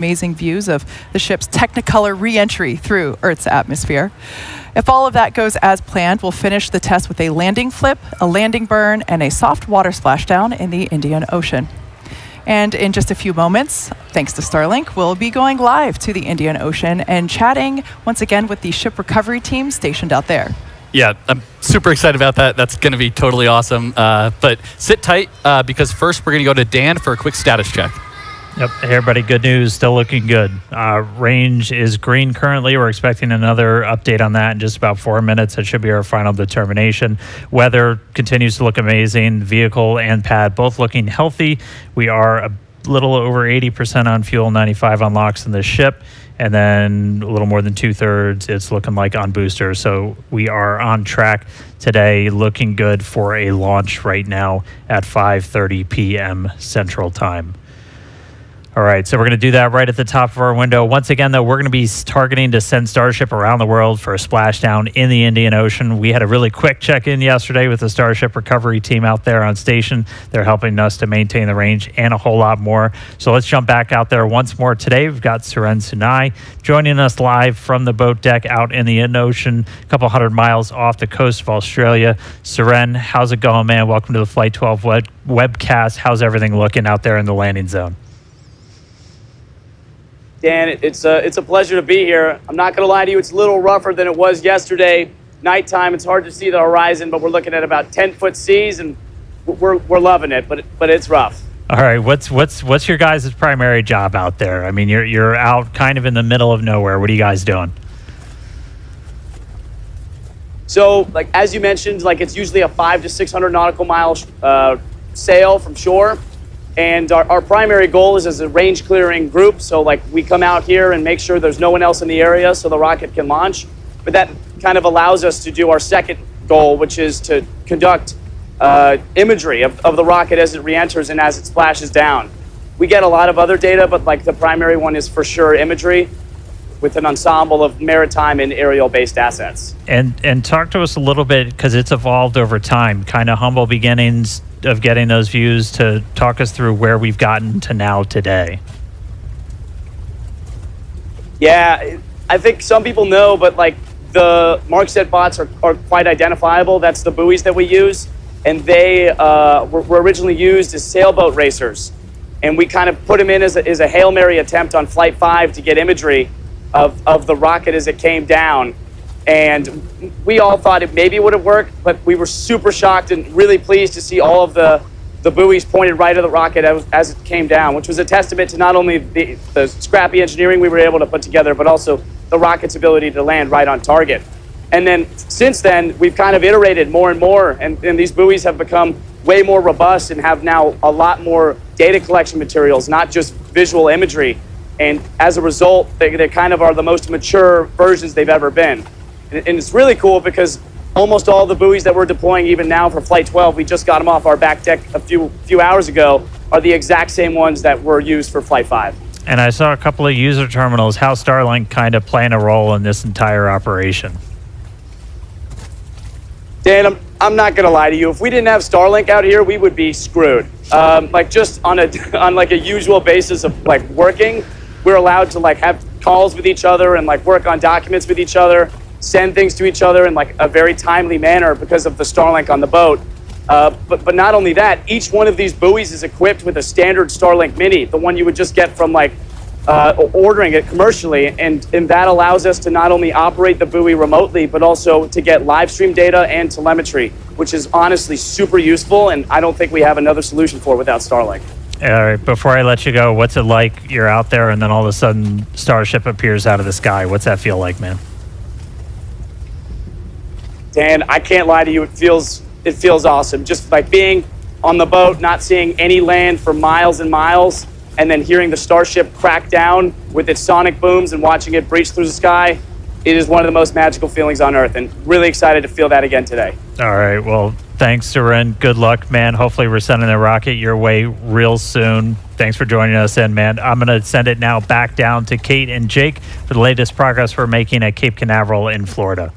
amazing views of the ship's Technicolor re-entry through Earth's atmosphere. If all of that goes as planned, we'll finish the test with a landing flip, a landing burn, and a soft water splashdown in the Indian Ocean. And in just a few moments, thanks to Starlink, we'll be going live to the Indian Ocean and chatting once again with the ship recovery team stationed out there. Yeah, I'm super excited about that. That's going to be totally awesome. But sit tight because first we're going to go to Dan for a quick status check. Yep. Hey, everybody. Good news. Still looking good. Range is green currently. We're expecting another update on that in just about 4 minutes. That should be our final determination. Weather continues to look amazing. Vehicle and pad both looking healthy. We are a little over 80% on fuel, 95 on LOX in the ship, and then a little more than 2/3 it's looking like on booster. So we are on track today, looking good for a launch right now at 5:30 p.m. Central Time. All right, so we're going to do that right at the top of our window. Once again, though, we're going to be targeting to send Starship around the world for a splashdown in the Indian Ocean. We had a really quick check-in yesterday with the Starship recovery team out there on station. They're helping us to maintain the range and a whole lot more. So let's jump back out there once more today. We've got Suren Sunai joining us live from the boat deck out in the Indian Ocean, a couple hundred miles off the coast of Australia. Suren, how's it going, man? Welcome to the Flight 12 webcast. How's everything looking out there in the landing zone? Dan, it's a pleasure to be here. I'm not going to lie to you, it's a little rougher than it was yesterday. Nighttime, it's hard to see the horizon, but we're looking at about 10-foot seas, and we're loving it, but it's rough. All right, what's your guys' primary job out there? I mean, you're out kind of in the middle of nowhere. What are you guys doing? So, like as you mentioned, like it's usually a 500 to 600 nautical mile sail from shore. And our primary goal is as a range clearing group. So like we come out here and make sure there's no one else in the area so the rocket can launch. But that kind of allows us to do our second goal, which is to conduct imagery of the rocket as it re-enters and as it splashes down. We get a lot of other data, but like the primary one is for sure imagery with an ensemble of maritime and aerial based assets. And talk to us a little bit, because it's evolved over time, kind of humble beginnings of getting those views, to talk us through where we've gotten to now today. Yeah, I think some people know, but like the Markset bots are quite identifiable. That's the buoys that we use. And they were originally used as sailboat racers. And we kind of put them in as a Hail Mary attempt on Flight 5 to get imagery of the rocket as it came down. And we all thought it maybe would have worked, but we were super shocked and really pleased to see all of the buoys pointed right at the rocket as it came down, which was a testament to not only the scrappy engineering we were able to put together, but also the rocket's ability to land right on target. And then since then, we've kind of iterated more and more, and these buoys have become way more robust and have now a lot more data collection materials, not just visual imagery. And as a result, they kind of are the most mature versions they've ever been. And it's really cool because almost all the buoys that we're deploying even now for Flight 12, we just got them off our back deck a few hours ago, are the exact same ones that were used for Flight 5. And I saw a couple of user terminals. How's Starlink kind of playing a role in this entire operation? Dan, I'm not going to lie to you. If we didn't have Starlink out here, we would be screwed. Like just on like a usual basis of like working, we're allowed to like have calls with each other and like work on documents with each other, send things to each other in like a very timely manner because of the Starlink on the boat. But not only that, each one of these buoys is equipped with a standard Starlink Mini, the one you would just get from like ordering it commercially. And that allows us to not only operate the buoy remotely, but also to get live stream data and telemetry, which is honestly super useful. And I don't think we have another solution for it without Starlink. All right, before I let you go, what's it like? You're out there and then all of a sudden Starship appears out of the sky. What's that feel like, man? Dan, I can't lie to you. It feels awesome. Just like being on the boat, not seeing any land for miles and miles, and then hearing the Starship crack down with its sonic booms and watching it breach through the sky. It is one of the most magical feelings on Earth, and really excited to feel that again today. All right, well, thanks, Suren. Good luck, man. Hopefully we're sending the rocket your way real soon. Thanks for joining us in, man. I'm going to send it now back down to Kate and Jake for the latest progress we're making at Cape Canaveral in Florida.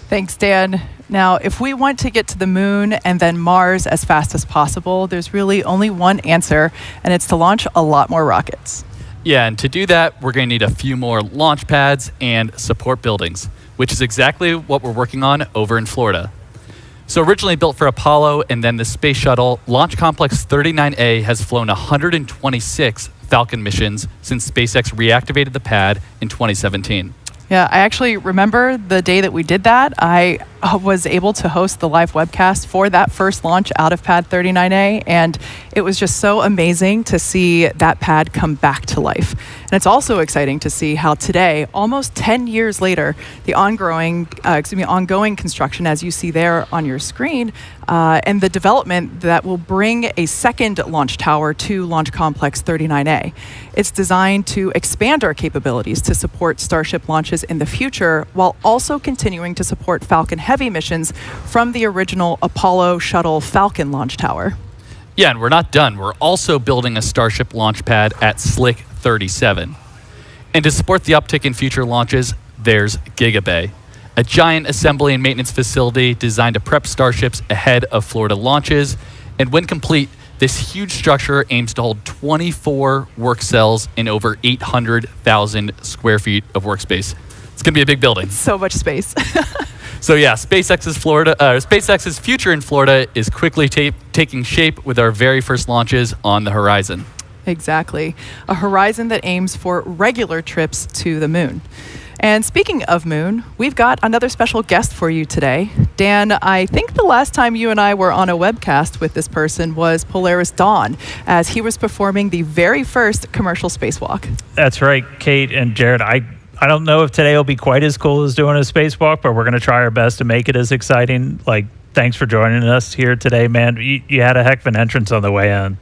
Thanks, Dan. Now, if we want to get to the moon and then Mars as fast as possible, there's really only one answer, and it's to launch a lot more rockets. Yeah, and to do that, we're going to need a few more launch pads and support buildings, which is exactly what we're working on over in Florida. So originally built for Apollo and then the Space Shuttle, Launch Complex 39A has flown 126 Falcon missions since SpaceX reactivated the pad in 2017. Yeah, I actually remember the day that we did that. I was able to host the live webcast for that first launch out of Pad 39A, and it was just so amazing to see that pad come back to life. And it's also exciting to see how today, almost 10 years later, the ongoing construction, as you see there on your screen, and the development that will bring a second launch tower to Launch Complex 39A. It's designed to expand our capabilities to support Starship launches in the future, while also continuing to support Falcon Heavy missions from the original Apollo Shuttle Falcon launch tower. Yeah, and we're not done. We're also building a Starship launch pad at Slick 37. And to support the uptick in future launches, there's Gigabay, a giant assembly and maintenance facility designed to prep Starships ahead of Florida launches. And when complete, this huge structure aims to hold 24 work cells and over 800,000 square feet of workspace. It's going to be a big building. So much space. So yeah, SpaceX's future in Florida is quickly taking shape with our very first launches on the horizon. Exactly. A horizon that aims for regular trips to the moon. And speaking of moon, we've got another special guest for you today. Dan, I think the last time you and I were on a webcast with this person was Polaris Dawn, as he was performing the very first commercial spacewalk. That's right, Kate and Jared. I don't know if today will be quite as cool as doing a spacewalk, but we're going to try our best to make it as exciting. Thanks for joining us here today, man. You had a heck of an entrance on the way in.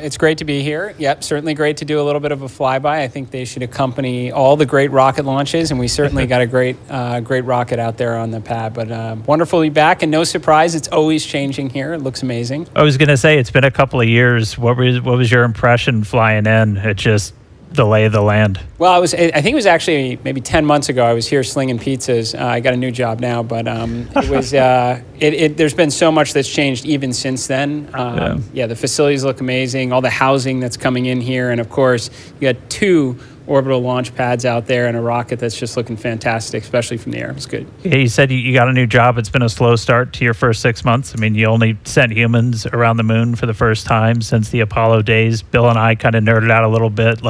It's great to be here. Yep, certainly great to do a little bit of a flyby. I think they should accompany all the great rocket launches, and we certainly got a great rocket out there on the pad. But wonderful to be back, and no surprise, it's always changing here. It looks amazing. I was going to say, it's been a couple of years. What was your impression flying in? It just the lay of the land. Well, I think it was actually maybe 10 months ago. I was here slinging pizzas. I got a new job now, but it was. There's been so much that's changed even since then. The facilities look amazing. All the housing that's coming in here, and of course, you got 2 orbital launch pads out there and a rocket that's just looking fantastic, especially from the air. It's good. Yeah, you said you got a new job. It's been a slow start to your first 6 months. I mean, you only sent humans around the moon for the first time since the Apollo days. Bill and I kind of nerded out a little bit.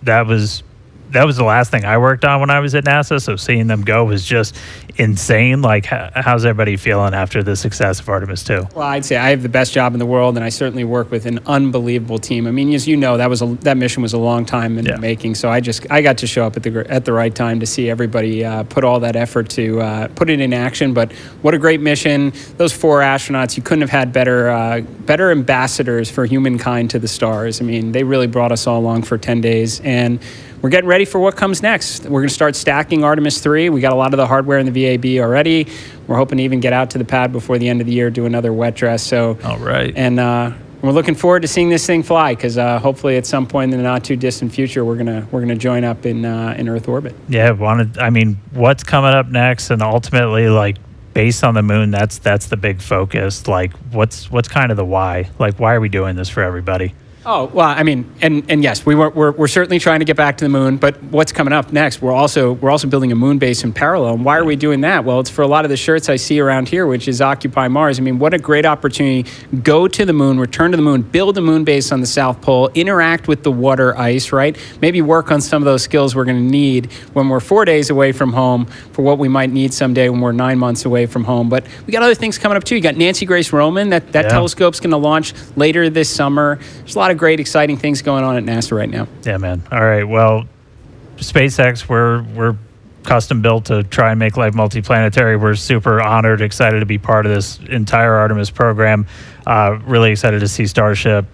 That was the last thing I worked on when I was at NASA, so seeing them go was just insane. How's everybody feeling after the success of Artemis 2? Well, I'd say I have the best job in the world, and I certainly work with an unbelievable team. I mean, as you know, that mission was a long time in the making, so I got to show up at the right time to see everybody put all that effort to put it in action. But what a great mission. Those 4 astronauts, you couldn't have had better ambassadors for humankind to the stars. I mean, they really brought us all along for 10 days, and we're getting ready for what comes next. We're going to start stacking Artemis 3. We got a lot of the hardware in the VAB already. We're hoping to even get out to the pad before the end of the year, do another wet dress. So, all right. And we're looking forward to seeing this thing fly, because hopefully at some point in the not too distant future, we're gonna join up in Earth orbit. Yeah, what's coming up next, and ultimately, based on the moon, that's the big focus. What's kind of the why? Why are we doing this for everybody? Oh, well, I mean, and yes, we're certainly trying to get back to the moon, but what's coming up next? We're also building a moon base in parallel. And why are we doing that? Well, it's for a lot of the shirts I see around here, which is Occupy Mars. I mean, what a great opportunity. Go to the moon, return to the moon, build a moon base on the South Pole, interact with the water ice, right? Maybe work on some of those skills we're going to need when we're 4 days away from home for what we might need someday when we're 9 months away from home. But we got other things coming up too. You got Nancy Grace Roman, that telescope's going to launch later this summer. There's a lot of great, exciting things going on at NASA right now. Yeah, man. All right. Well, SpaceX, we're custom built to try and make life multiplanetary. We're super honored, excited to be part of this entire Artemis program. Really excited to see Starship,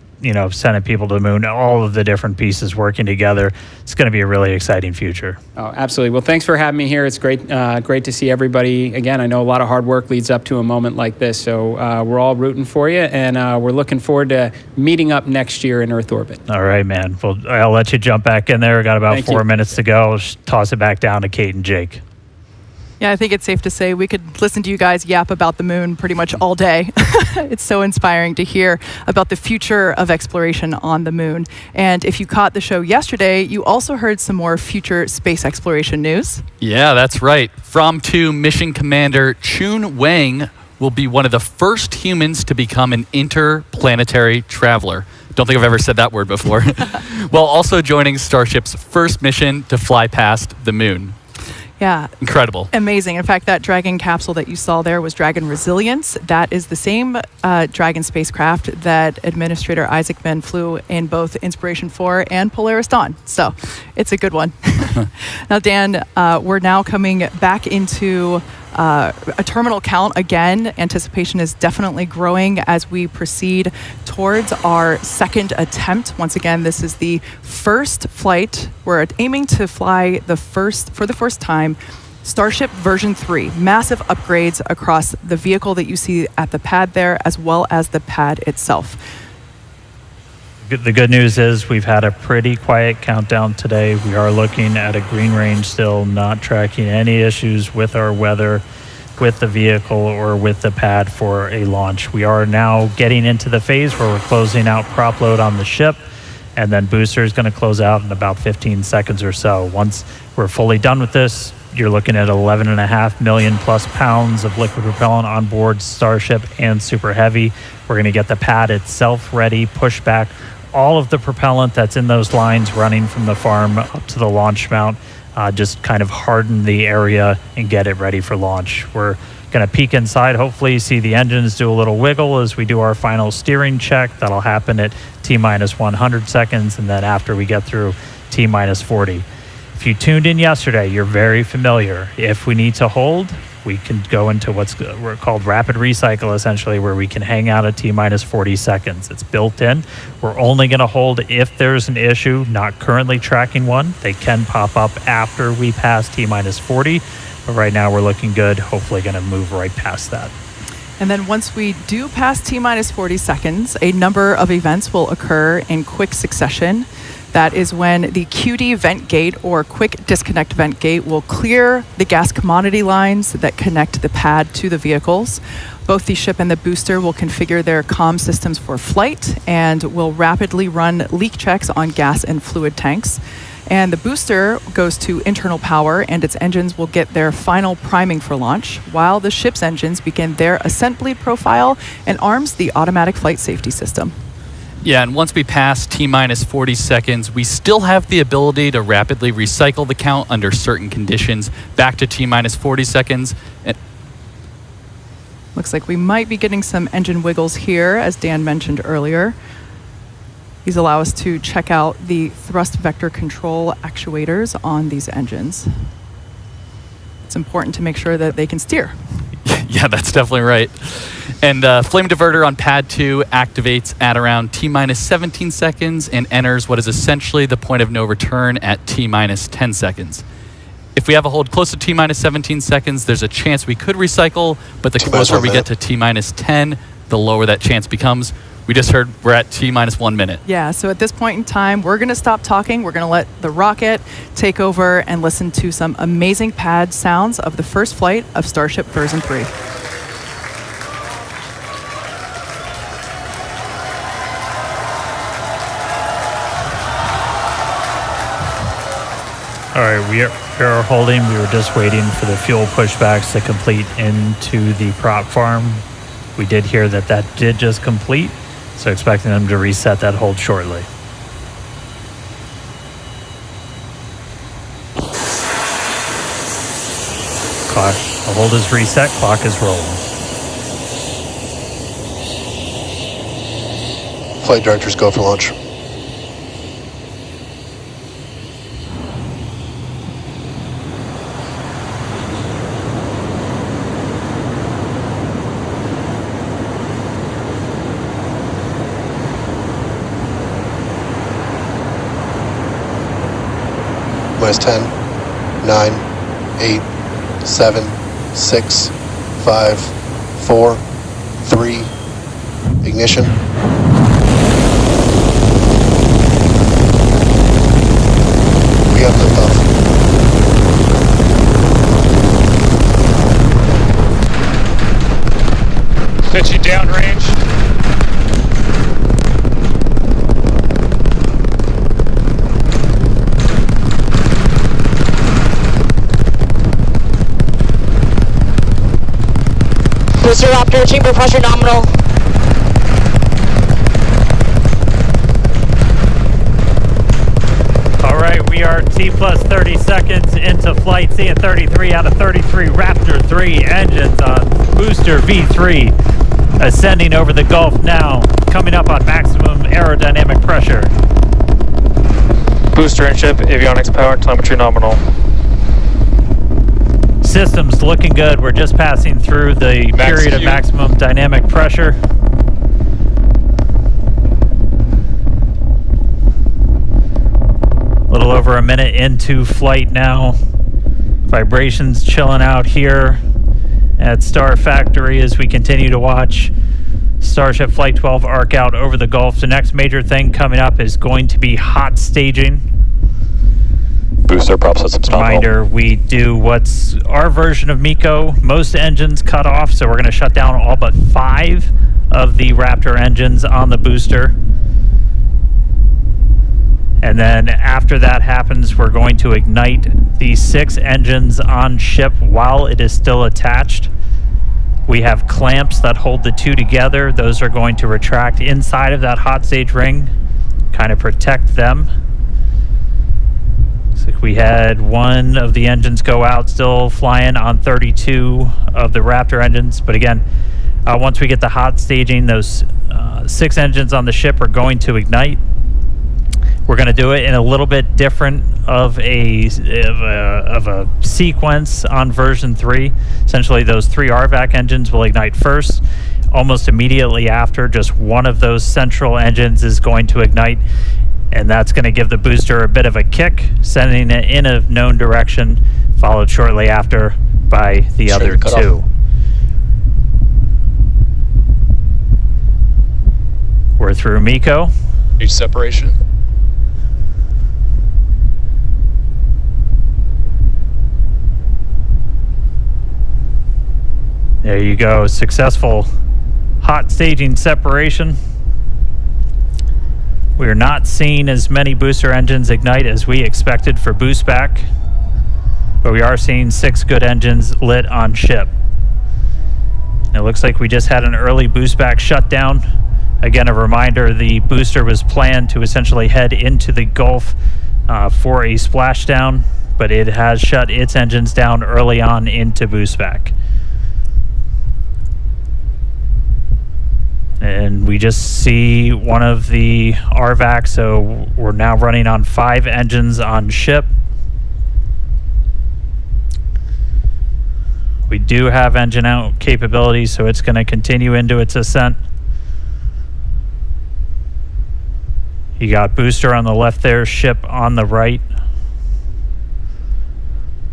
sending people to the moon, all of the different pieces working together. It's going to be a really exciting future. Oh, absolutely. Well, thanks for having me here. It's great to see everybody. Again, I know a lot of hard work leads up to a moment like this, so we're all rooting for you, and we're looking forward to meeting up next year in Earth orbit. All right, man. Well, I'll let you jump back in there. We got about 4 minutes to go. I'll toss it back down to Kate and Jake. Yeah, I think it's safe to say we could listen to you guys yap about the moon pretty much all day. It's so inspiring to hear about the future of exploration on the moon. And if you caught the show yesterday, you also heard some more future space exploration news. Yeah, that's right. From to Mission Commander Chun Wang will be one of the first humans to become an interplanetary traveler. Don't think I've ever said that word before. While also joining Starship's first mission to fly past the moon. Yeah. Incredible. Amazing. In fact, that Dragon capsule that you saw there was Dragon Resilience. That is the same Dragon spacecraft that Administrator Isaacman flew in both Inspiration 4 and Polaris Dawn. So it's a good one. Now, Dan, we're now coming back into a terminal count again. Anticipation is definitely growing as we proceed towards our second attempt. Once again, this is the first flight. We're aiming to fly for the first time, Starship version 3. Massive upgrades across the vehicle that you see at the pad there, as well as the pad itself. The good news is we've had a pretty quiet countdown today. We are looking at a green range still, not tracking any issues with our weather, with the vehicle, or with the pad for a launch. We are now getting into the phase where we're closing out prop load on the ship, and then booster is going to close out in about 15 seconds or so. Once we're fully done with this, you're looking at 11.5 million plus pounds of liquid propellant on board Starship and Super Heavy. We're going to get the pad itself ready, push back all of the propellant that's in those lines running from the farm up to the launch mount, just kind of harden the area and get it ready for launch. We're going to peek inside, hopefully see the engines do a little wiggle as we do our final steering check. That'll happen at T-minus 100 seconds, and then after we get through T-minus 40. If you tuned in yesterday, you're very familiar. If we need to hold, we can go into what's called rapid recycle, essentially, where we can hang out at T-minus 40 seconds. It's built in. We're only going to hold if there's an issue, not currently tracking one. They can pop up after we pass T-minus 40, but right now we're looking good. Hopefully going to move right past that. And then once we do pass T-minus 40 seconds, a number of events will occur in quick succession. That is when the QD vent gate or quick disconnect vent gate will clear the gas commodity lines that connect the pad to the vehicles. Both the ship and the booster will configure their comm systems for flight and will rapidly run leak checks on gas and fluid tanks. And the booster goes to internal power and its engines will get their final priming for launch, while the ship's engines begin their ascent bleed profile and arms the automatic flight safety system. Yeah, and once we pass T-minus 40 seconds, we still have the ability to rapidly recycle the count under certain conditions back to T-minus 40 seconds. Looks like we might be getting some engine wiggles here, as Dan mentioned earlier. These allow us to check out the thrust vector control actuators on these engines. It's important to make sure that they can steer. Yeah, that's definitely right. And flame diverter on pad 2 activates at around T-minus 17 seconds and enters what is essentially the point of no return at T-minus 10 seconds. If we have a hold close to T-minus 17 seconds, there's a chance we could recycle, but the closer we get to T-minus 10, the lower that chance becomes. We just heard we're at T-minus 1 minute. Yeah, so at this point in time, we're going to stop talking. We're going to let the rocket take over and listen to some amazing pad sounds of the first flight of Starship version 3. All right, we are holding. We were just waiting for the fuel pushbacks to complete into the prop farm. We did hear that did just complete, so expecting them to reset that hold shortly. Clock, the hold is reset, clock is rolling. Flight directors go for launch. Minus 10, 9, 8, 7, 6, 5, 4, 3, ignition. We have liftoff. get you downrange. Booster Raptor, chamber pressure nominal. All right, we are T plus 30 seconds into flight, seeing 33 out of 33 Raptor 3 engines on booster V3, ascending over the Gulf now, coming up on maximum aerodynamic pressure. Booster and ship, avionics, power, telemetry nominal. Systems looking good. We're just passing through the period of maximum dynamic pressure. A little over a minute into flight now. Vibrations chilling out here at Star Factory as we continue to watch Starship Flight 12 arc out over the Gulf. The next major thing coming up is going to be hot staging. Booster prop systems nominal. Reminder, we do what's our version of MECO. Most engines cut off, so we're going to shut down all but 5 of the Raptor engines on the booster. And then after that happens, we're going to ignite the 6 engines on ship while it is still attached. We have clamps that hold the 2 together. Those are going to retract inside of that hot stage ring, kind of protect them. We had one of the engines go out, still flying on 32 of the Raptor engines. But again, once we get the hot staging, those 6 engines on the ship are going to ignite. We're going to do it in a little bit different of a sequence on version 3. Essentially, those 3 RVAC engines will ignite first. Almost immediately after, just one of those central engines is going to ignite. And that's going to give the booster a bit of a kick, sending it in a known direction, followed shortly after by the other 2. We're through MECO. Need separation. There you go. Successful hot staging separation. We are not seeing as many booster engines ignite as we expected for boost back, but we are seeing 6 good engines lit on ship. It looks like we just had an early boost back shutdown. Again, a reminder, the booster was planned to essentially head into the Gulf for a splashdown, but it has shut its engines down early on into boost back. And we just see one of the RVAC, so we're now running on 5 engines on ship. We do have engine out capability, so it's going to continue into its ascent. You got booster on the left there, ship on the right.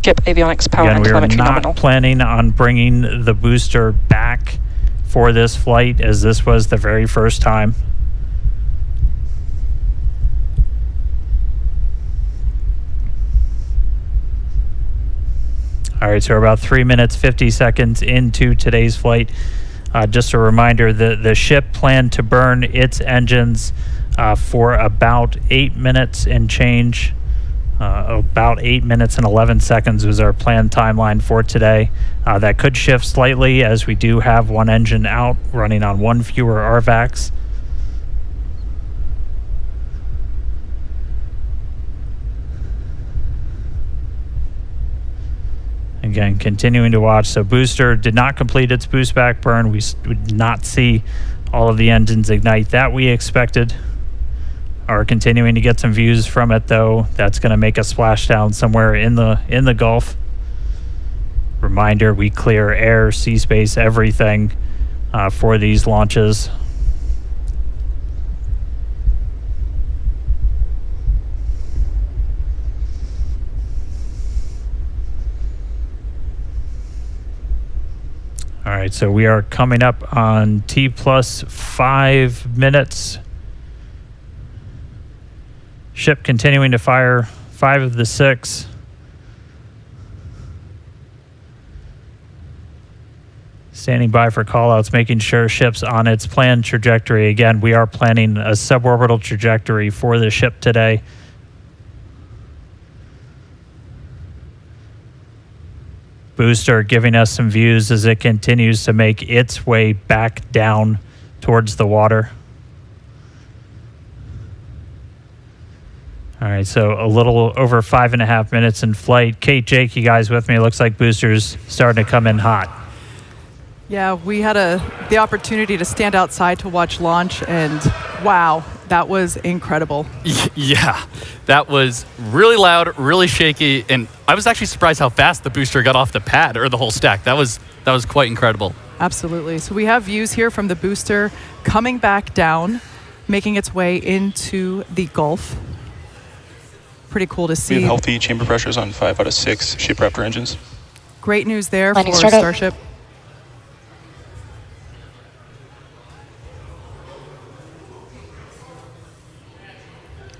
Ship, avionics, power, Again, and telemetry we are nominal. not planning on bringing the booster back for this flight, as this was the very first time. All right, so we're about 3 minutes, 50 seconds into today's flight. Just a reminder that the ship planned to burn its engines for about 8 minutes and change. About 8 minutes and 11 seconds was our planned timeline for today. That could shift slightly as we do have 1 engine out, running on 1 fewer RVACs. Again, continuing to watch. So booster did not complete its boost back burn. We did not see all of the engines ignite that we expected. Are continuing to get some views from it, though. That's going to make a splashdown somewhere in the Gulf. Reminder, we clear air, sea space, everything for these launches. All right, so we are coming up on T plus 5 minutes. Ship continuing to fire 5 of the 6. Standing by for callouts, making sure ship's on its planned trajectory. Again, we are planning a suborbital trajectory for the ship today. Booster giving us some views as it continues to make its way back down towards the water. All right, so a little over 5.5 minutes in flight. Kate, Jake, you guys with me? It looks like booster's starting to come in hot. Yeah, we had the opportunity to stand outside to watch launch, and wow, that was incredible. Yeah, that was really loud, really shaky, and I was actually surprised how fast the booster got off the pad, or the whole stack. That was quite incredible. Absolutely. So we have views here from the booster coming back down, making its way into the Gulf. Pretty cool to see. We have healthy chamber pressures on 5 out of 6 ship Raptor engines. Great news there Landing for startup. Starship.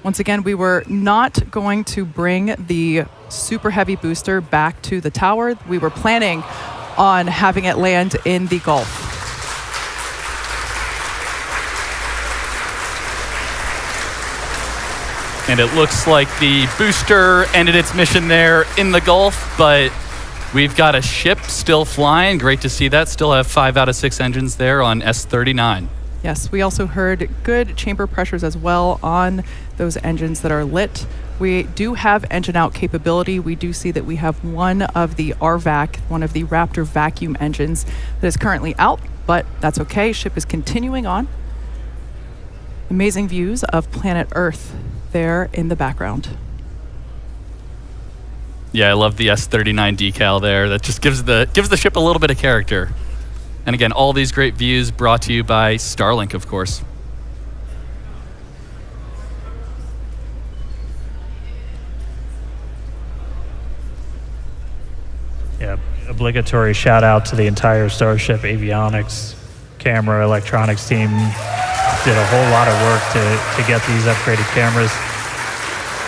Once again, we were not going to bring the super heavy booster back to the tower. We were planning on having it land in the Gulf. And it looks like the booster ended its mission there in the Gulf, but we've got a ship still flying. Great to see that. Still have 5 out of 6 engines there on S39. Yes, we also heard good chamber pressures as well on those engines that are lit. We do have engine out capability. We do see that we have one of the RVAC, one of the Raptor vacuum engines that is currently out, but that's okay. Ship is continuing on. Amazing views of planet Earth there in the background. Yeah, I love the S39 decal there. That just gives the ship a little bit of character. And again, all these great views brought to you by Starlink, of course. Yeah, obligatory shout out to the entire Starship avionics, camera, electronics team. Did a whole lot of work to get these upgraded cameras.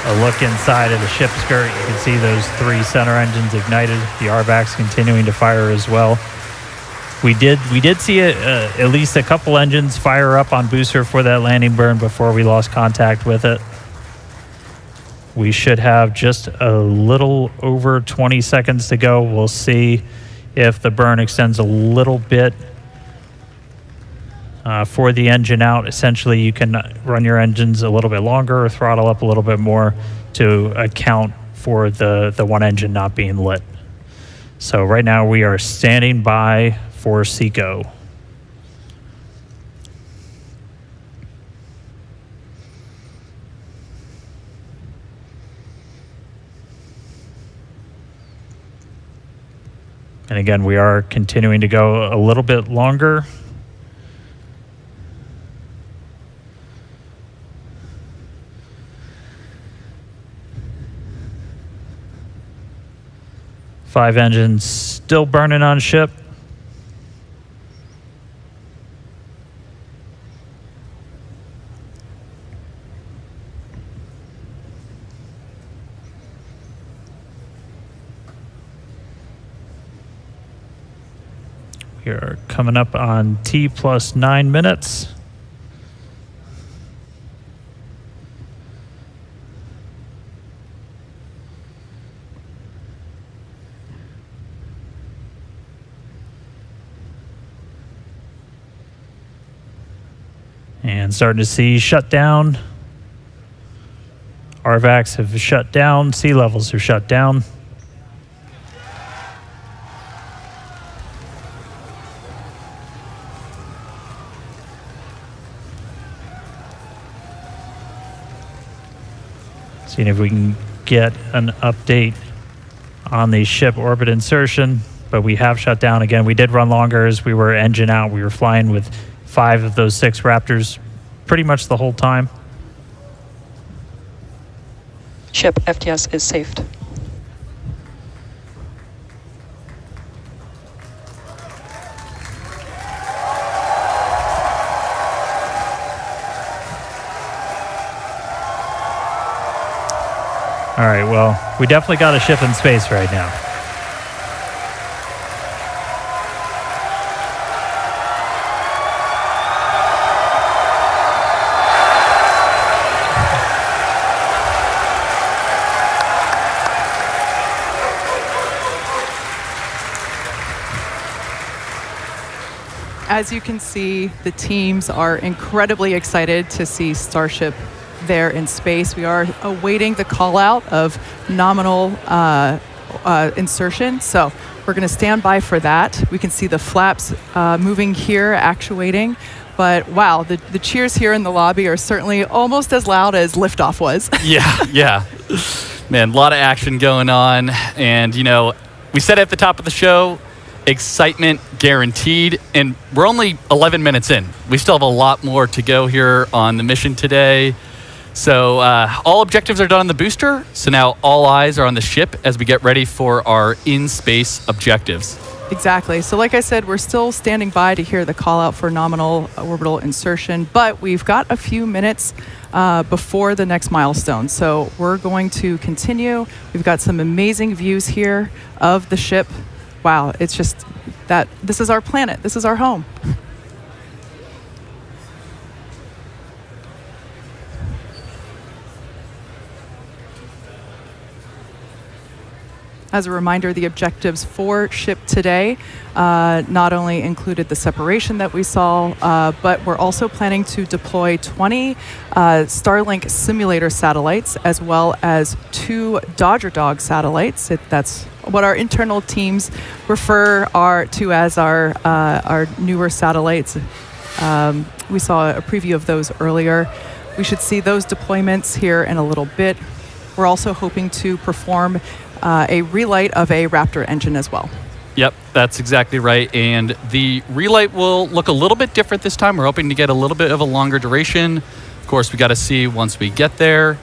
A look inside of the ship skirt, you can see those 3 center engines ignited. The RVAC's continuing to fire as well. We did see at least a couple engines fire up on booster for that landing burn before we lost contact with it. We should have just a little over 20 seconds to go. We'll see if the burn extends a little bit for the engine out. Essentially, you can run your engines a little bit longer or throttle up a little bit more to account for the one engine not being lit. So right now we are standing by for SECO. And again, we are continuing to go a little bit longer. Five engines still burning on ship. We are coming up on T plus 9 minutes. And starting to see shutdown. RVACs have shut down. Sea levels are shut down. Seeing if we can get an update on the ship orbit insertion, but we have shut down again. We did run longer as we were engine out. We were flying with 5 of those 6 Raptors pretty much the whole time. Ship FTS is saved. All right, well, we definitely got a ship in space right now. as you can see, the teams are incredibly excited to see Starship there in space. We are awaiting the call out of nominal insertion, so we're going to stand by for that. We can see the flaps moving here, actuating. But wow, the cheers here in the lobby are certainly almost as loud as liftoff was. Yeah. Man, a lot of action going on. And, we said at the top of the show, excitement guaranteed. And we're only 11 minutes in. We still have a lot more to go here on the mission today. So all objectives are done on the booster. So now all eyes are on the ship as we get ready for our in-space objectives. Exactly. So like I said, we're still standing by to hear the call out for nominal orbital insertion, but we've got a few minutes before the next milestone. So we're going to continue. We've got some amazing views here of the ship. Wow, it's just that this is our planet. This is our home. As a reminder, the objectives for ship today not only included the separation that we saw, but we're also planning to deploy 20 Starlink simulator satellites, as well as 2 Dodger Dog satellites. That's what our internal teams refer to as our newer satellites. We saw a preview of those earlier. We should see those deployments here in a little bit. We're also hoping to perform a relight of a Raptor engine as well. Yep, that's exactly right. And the relight will look a little bit different this time. We're hoping to get a little bit of a longer duration. Of course, we got to see once we get there.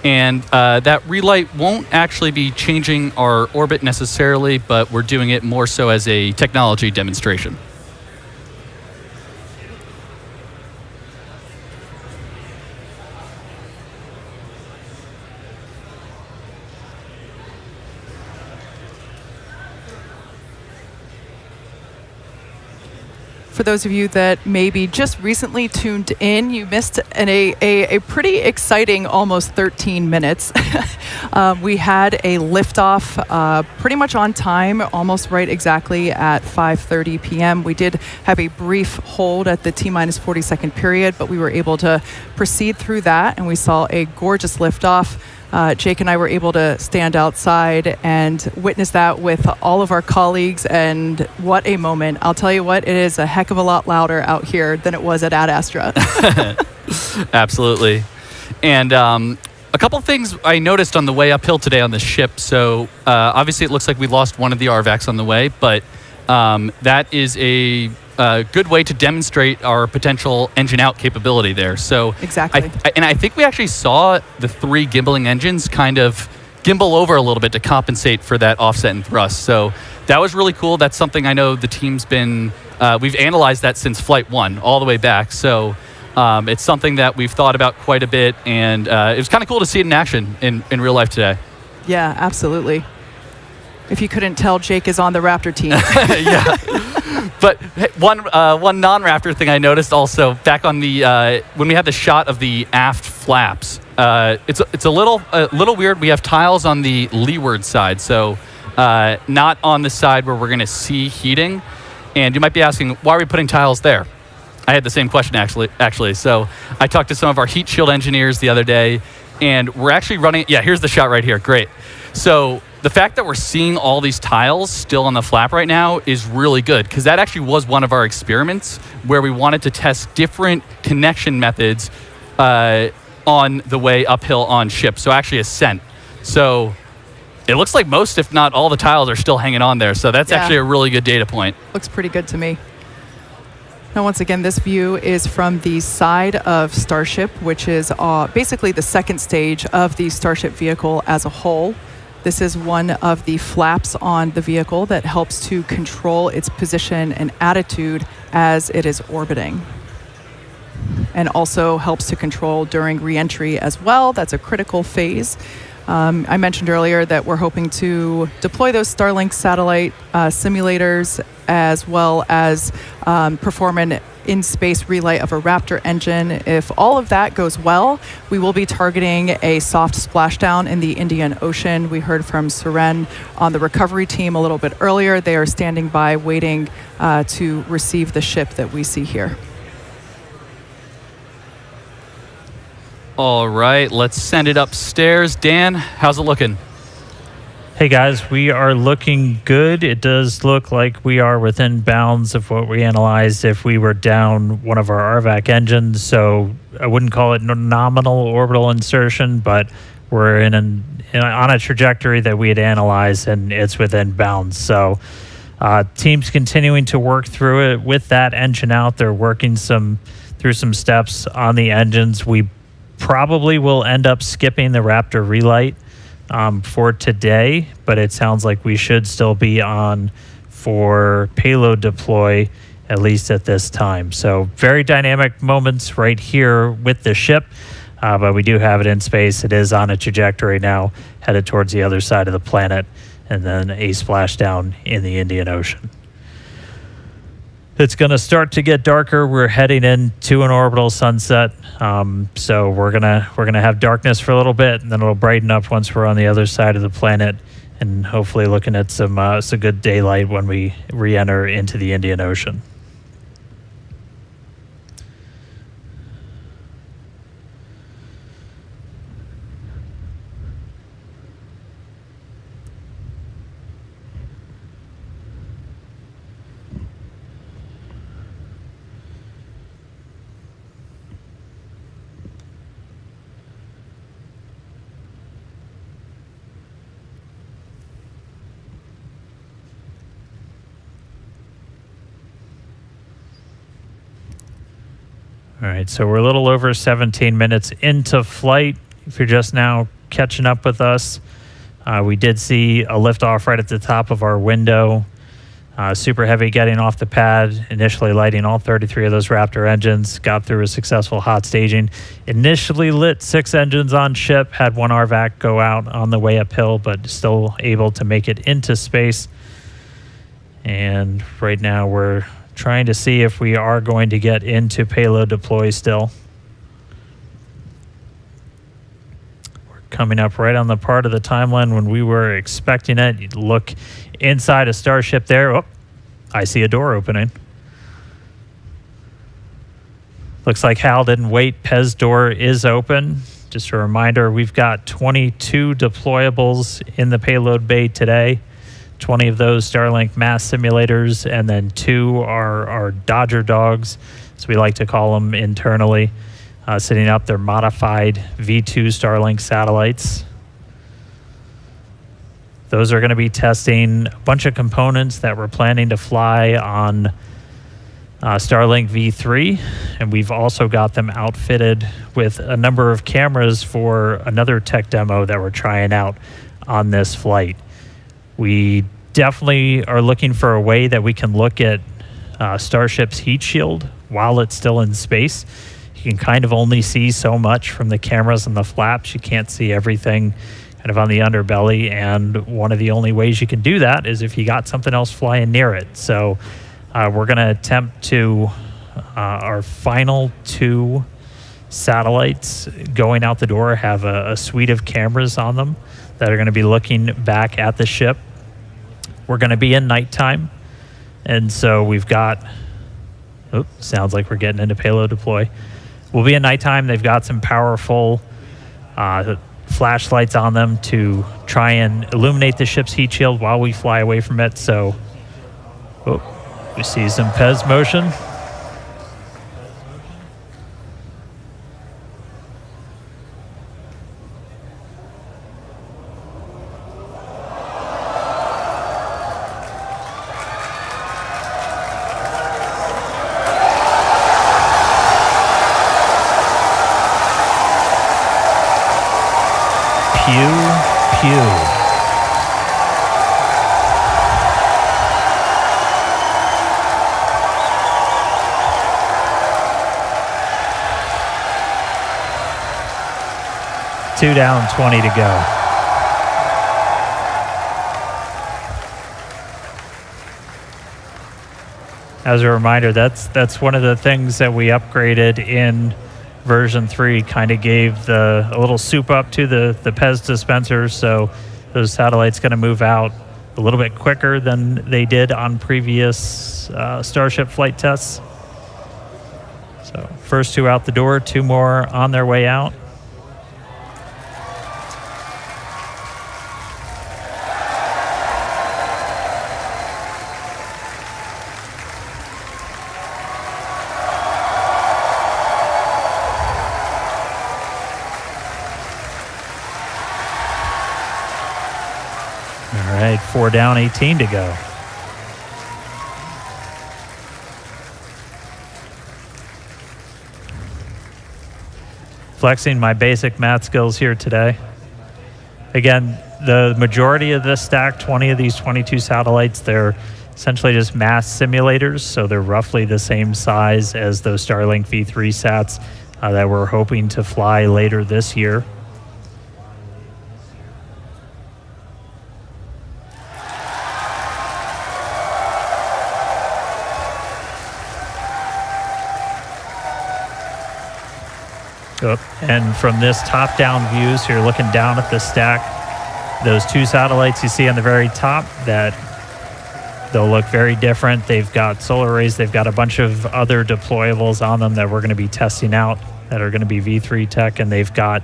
And that relight won't actually be changing our orbit necessarily, but we're doing it more so as a technology demonstration. For those of you that maybe just recently tuned in, you missed a pretty exciting almost 13 minutes. We had a liftoff pretty much on time, almost right exactly at 5:30 p.m. We did have a brief hold at the T-minus 40-second period, but we were able to proceed through that, and we saw a gorgeous liftoff. Jake and I were able to stand outside and witness that with all of our colleagues, and what a moment. I'll tell you what, it is a heck of a lot louder out here than it was at Ad Astra. Absolutely. And a couple of things I noticed on the way uphill today on the ship. So obviously it looks like we lost one of the RVACs on the way, but that is a good way to demonstrate our potential engine out capability there. So exactly. I think we actually saw the 3 gimbaling engines kind of gimbal over a little bit to compensate for that offset and thrust. So that was really cool. That's something I know the team's been, we've analyzed that since Flight 1 all the way back. So it's something that we've thought about quite a bit, and it was kind of cool to see it in action in real life today. Yeah, absolutely. If you couldn't tell, Jake is on the Raptor team. Yeah. But one non-Raptor thing I noticed also back on the when we had the shot of the aft flaps, it's a little weird. We have tiles on the leeward side, so not on the side where we're going to see heating. And you might be asking, why are we putting tiles there? I had the same question actually. So I talked to some of our heat shield engineers the other day, and we're actually running. Yeah, here's the shot right here. Great. So the fact that we're seeing all these tiles still on the flap right now is really good, because that actually was one of our experiments where we wanted to test different connection methods on the way uphill on ship, so actually ascent. So it looks like most, if not all, the tiles are still hanging on there, so that's actually a really good data point. Looks pretty good to me. Now, once again, this view is from the side of Starship, which is basically the second stage of the Starship vehicle as a whole. This is one of the flaps on the vehicle that helps to control its position and attitude as it is orbiting, and also helps to control during re-entry as well. That's a critical phase. I mentioned earlier that we're hoping to deploy those Starlink satellite simulators, as well as perform an in-space relight of a Raptor engine. If all of that goes well, we will be targeting a soft splashdown in the Indian Ocean. We heard from Suren on the recovery team a little bit earlier. They are standing by waiting to receive the ship that we see here. All right, let's send it upstairs. Dan, how's it looking? Hey guys, we are looking good. It does look like we are within bounds of what we analyzed if we were down one of our RVAC engines. So I wouldn't call it nominal orbital insertion, but we're on a trajectory that we had analyzed, and it's within bounds. So team's continuing to work through it with that engine out. They're working through some steps on the engines. We probably will end up skipping the Raptor relight for today, but it sounds like we should still be on for payload deploy, at least at this time. So very dynamic moments right here with the ship, but we do have it in space. It is on a trajectory now, headed towards the other side of the planet, and then a splashdown in the Indian Ocean. It's going to start to get darker. We're heading into an orbital sunset, so we're gonna have darkness for a little bit, and then it'll brighten up once we're on the other side of the planet, and hopefully looking at some good daylight when we re-enter into the Indian Ocean. All right, so we're a little over 17 minutes into flight. If you're just now catching up with us, we did see a liftoff right at the top of our window. Super Heavy getting off the pad, initially lighting all 33 of those Raptor engines, got through a successful hot staging. Initially lit 6 engines on ship, had 1 RVAC go out on the way uphill, but still able to make it into space. And right now we're trying to see if we are going to get into payload deploy still. We're coming up right on the part of the timeline when we were expecting it. You look inside a Starship there. Oh, I see a door opening. Looks like Hal didn't wait. Pez door is open. Just a reminder, we've got 22 deployables in the payload bay today. 20 of those Starlink mass simulators, and then 2 are Dodger dogs, as we like to call them internally, sitting up their modified V2 Starlink satellites. Those are going to be testing a bunch of components that we're planning to fly on Starlink V3, and we've also got them outfitted with a number of cameras for another tech demo that we're trying out on this flight. We definitely are looking for a way that we can look at Starship's heat shield while it's still in space. You can kind of only see so much from the cameras and the flaps. You can't see everything kind of on the underbelly, and one of the only ways you can do that is if you got something else flying near it. So we're going to attempt to our final 2 satellites going out the door have a suite of cameras on them that are going to be looking back at the ship. We're going to be in nighttime, and so we've got, sounds like we're getting into payload deploy. We'll be in nighttime. They've got some powerful flashlights on them to try and illuminate the ship's heat shield while we fly away from it. So we see some Pez motion. Pew. 2 down, 20 to go. As a reminder, that's one of the things that we upgraded in version 3, kind of gave a little soup up to the PEZ dispensers, so those satellites going to move out a little bit quicker than they did on previous Starship flight tests. So first 2 out the door, 2 more on their way out. All right, 4 down, 18 to go. Flexing my basic math skills here today. Again, the majority of this stack, 20 of these 22 satellites, they're essentially just mass simulators, so they're roughly the same size as those Starlink V3 sats that we're hoping to fly later this year. And from this top-down view, so you're looking down at the stack, those 2 satellites you see on the very top, that they'll look very different. They've got solar arrays. They've got a bunch of other deployables on them that we're going to be testing out that are going to be V3 tech, and they've got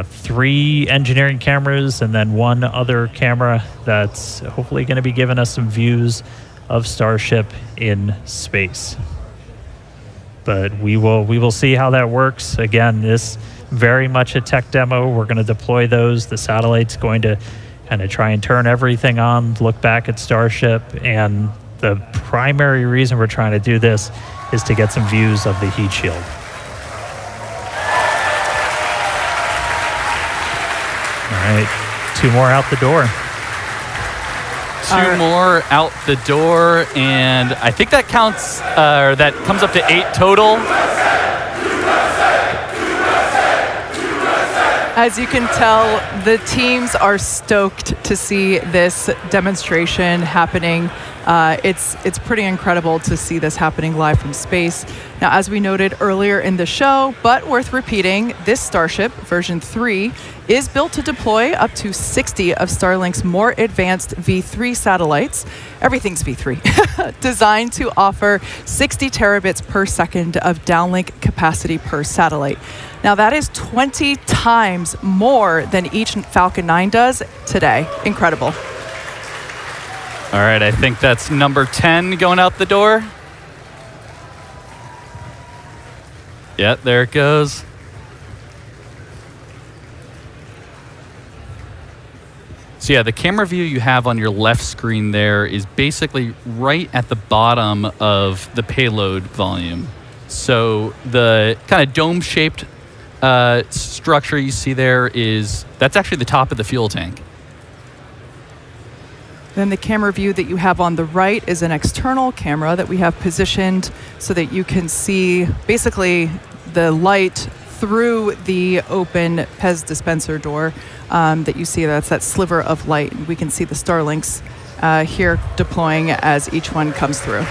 3 engineering cameras and then 1 other camera that's hopefully going to be giving us some views of Starship in space. But we will see how that works. Again, this very much a tech demo. We're going to deploy those. The satellite's going to kind of try and turn everything on, look back at Starship, and the primary reason we're trying to do this is to get some views of the heat shield. All right, 2 more out the door. 2 more out the door, and I think that counts, or that comes up to 8 total. As you can tell, the teams are stoked to see this demonstration happening. It's pretty incredible to see this happening live from space. Now, as we noted earlier in the show, but worth repeating, this Starship version 3 is built to deploy up to 60 of Starlink's more advanced V3 satellites. Everything's V3. Designed to offer 60 terabits per second of downlink capacity per satellite. Now, that is 20 times more than each Falcon 9 does today. Incredible. All right, I think that's number 10 going out the door. Yeah, there it goes. So yeah, the camera view you have on your left screen there is basically right at the bottom of the payload volume. So the kind of dome-shaped structure you see there that's actually the top of the fuel tank. Then the camera view that you have on the right is an external camera that we have positioned so that you can see basically the light through the open PEZ dispenser door that you see. That's that sliver of light. We can see the Starlinks here deploying as each one comes through.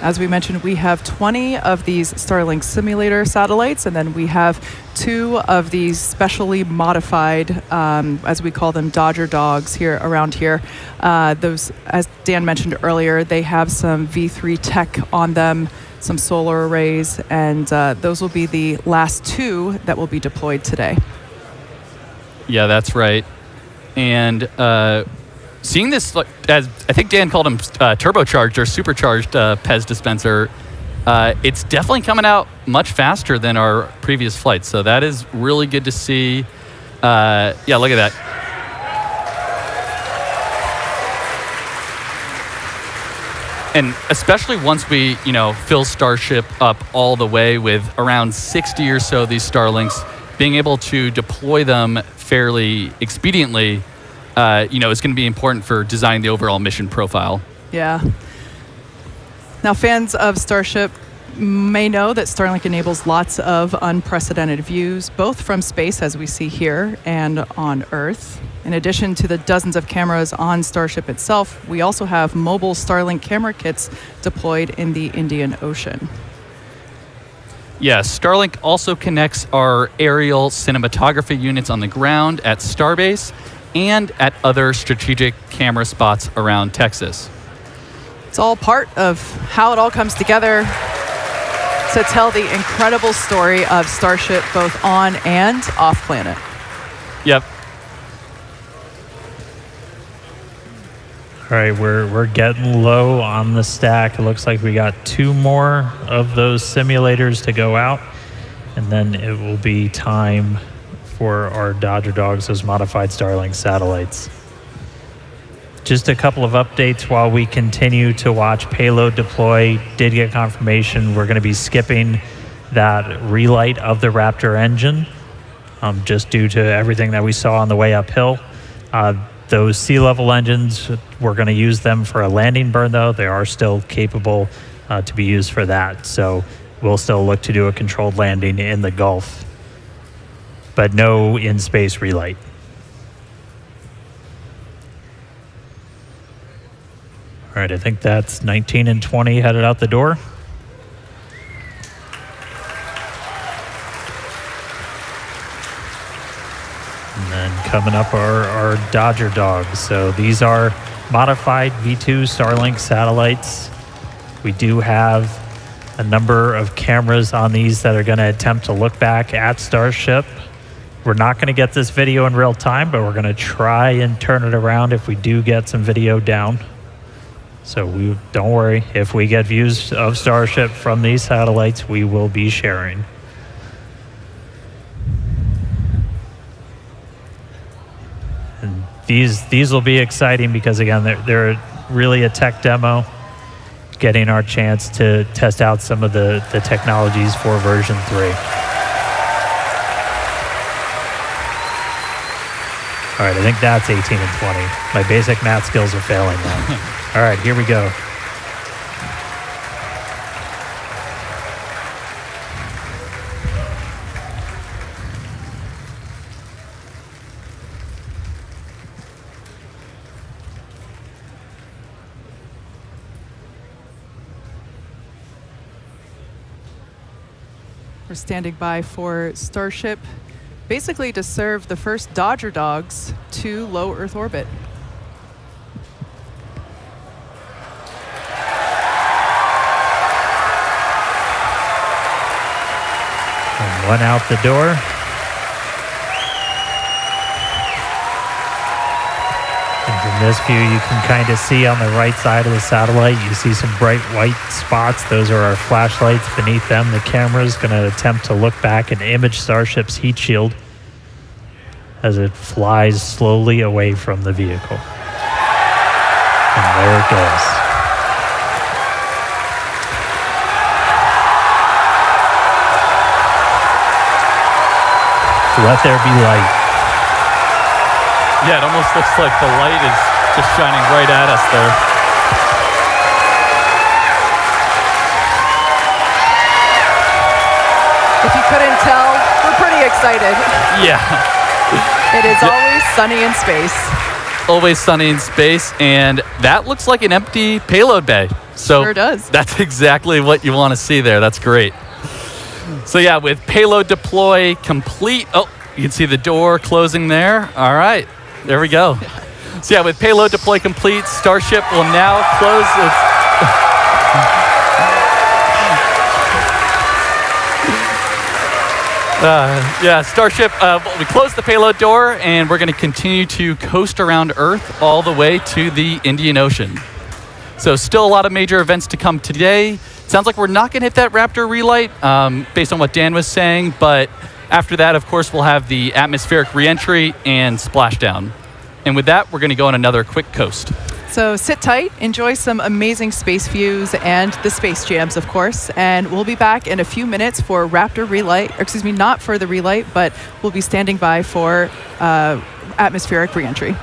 As we mentioned, we have 20 of these Starlink simulator satellites, and then we have 2 of these specially modified, as we call them, Dodger dogs around here. Those, as Dan mentioned earlier, they have some V3 tech on them, some solar arrays, and those will be the last 2 that will be deployed today. Yeah, that's right. And seeing this, as I think Dan called them turbocharged or supercharged PEZ dispenser, it's definitely coming out much faster than our previous flights. So that is really good to see. Yeah, look at that. And especially once we, fill Starship up all the way with around 60 or so of these Starlinks, being able to deploy them fairly expediently is going to be important for designing the overall mission profile. Yeah. Now, fans of Starship may know that Starlink enables lots of unprecedented views, both from space, as we see here, and on Earth. In addition to the dozens of cameras on Starship itself, we also have mobile Starlink camera kits deployed in the Indian Ocean. Yes, Starlink also connects our aerial cinematography units on the ground at StarBase and at other strategic camera spots around Texas. It's all part of how it all comes together to tell the incredible story of Starship both on and off planet. Yep. All right, we're getting low on the stack. It looks like we got 2 more of those simulators to go out, and then it will be time for our Dodger Dogs, those modified Starlink satellites. Just a couple of updates while we continue to watch payload deploy. Did get confirmation we're going to be skipping that relight of the Raptor engine, just due to everything that we saw on the way uphill. Those sea level engines, we're going to use them for a landing burn, though. They are still capable to be used for that. So we'll still look to do a controlled landing in the Gulf, but no in-space relight. All right, I think that's 19 and 20 headed out the door. And then coming up are our Dodger Dogs. So these are modified V2 Starlink satellites. We do have a number of cameras on these that are going to attempt to look back at Starship. We're not going to get this video in real time, but we're going to try and turn it around if we do get some video down. So don't worry, if we get views of Starship from these satellites, we will be sharing. And these will be exciting because, again, they're really a tech demo, getting our chance to test out some of the technologies for version 3. All right, I think that's 18 and 20. My basic math skills are failing now. All right, here we go. We're standing by for Starship, basically to serve the first Dodger Dogs to low Earth orbit. And one out the door. And from this view, you can kind of see on the right side of the satellite, you see some bright white spots. Those are our flashlights. Beneath them, the camera is going to attempt to look back and image Starship's heat shield as it flies slowly away from the vehicle. And there it goes. Let there be light. Yeah, it almost looks like the light is just shining right at us there. If you couldn't tell, we're pretty excited. Yeah. It is always sunny in space. Always sunny in space, and that looks like an empty payload bay. So Sure does. That's exactly what you want to see there. That's great. So yeah, with payload deploy complete. Oh, you can see the door closing there. All right, there we go. So yeah, with payload deploy complete, Starship will now close its... Starship, we closed the payload door, and we're going to continue to coast around Earth all the way to the Indian Ocean. So still a lot of major events to come today. Sounds like we're not going to hit that Raptor relight, based on what Dan was saying, but after that, of course, we'll have the atmospheric reentry and splashdown. And with that, we're going to go on another quick coast. So sit tight, enjoy some amazing space views and the space jams, of course. And we'll be back in a few minutes for Raptor relight, or excuse me, not for the relight, but we'll be standing by for atmospheric reentry.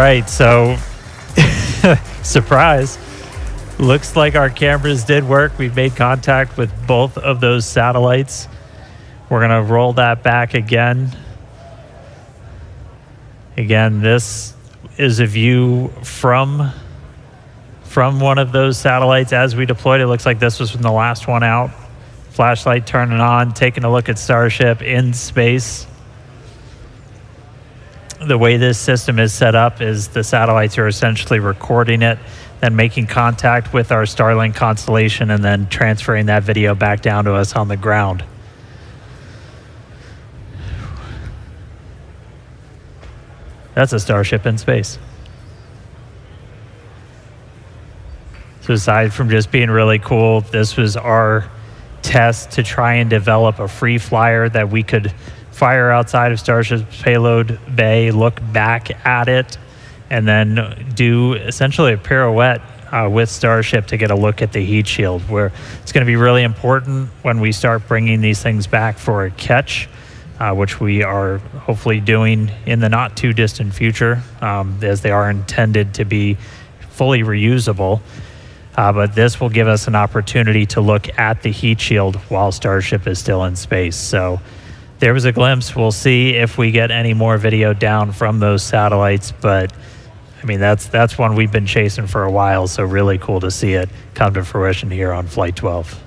right, so surprise. Looks like our cameras did work. We've made contact with both of those satellites. We're going to roll that back again. Again, this is a view from one of those satellites as we deployed. It looks like this was from the last one out. Flashlight turning on, taking a look at Starship in space. The way this system is set up is the satellites are essentially recording it, then making contact with our Starlink constellation, and then transferring that video back down to us on the ground. That's a Starship in space. So aside from just being really cool, this was our test to try and develop a free flyer that we could fire outside of Starship's payload bay, look back at it, and then do essentially a pirouette with Starship to get a look at the heat shield, where it's going to be really important when we start bringing these things back for a catch, which we are hopefully doing in the not too distant future, as they are intended to be fully reusable. But this will give us an opportunity to look at the heat shield while Starship is still in space. So there was a glimpse. We'll see if we get any more video down from those satellites, but I mean, that's one we've been chasing for a while, so really cool to see it come to fruition here on Flight 12.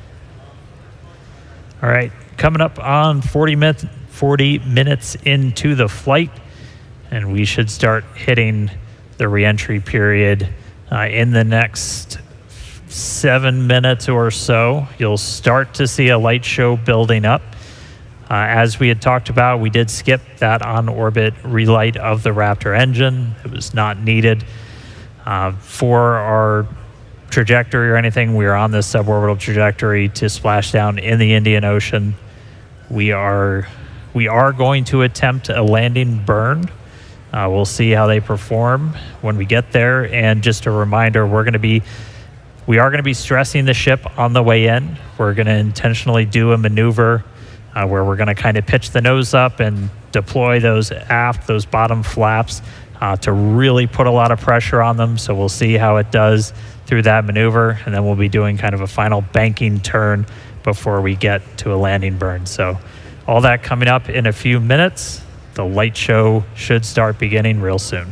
All right, coming up on 40 minutes into the flight, and we should start hitting the reentry period in the next 7 minutes or so. You'll start to see a light show building up. As we had talked about, we did skip that on-orbit relight of the Raptor engine. It was not needed for our trajectory or anything. We are on this suborbital trajectory to splash down in the Indian Ocean. We are going to attempt a landing burn. We'll see how they perform when we get there. And just a reminder, we are going to be stressing the ship on the way in. We're going to intentionally do a maneuver where we're going to kind of pitch the nose up and deploy those bottom flaps to really put a lot of pressure on them. So we'll see how it does through that maneuver, and then we'll be doing kind of a final banking turn before we get to a landing burn. So all that coming up in a few minutes. The light show should start beginning real soon.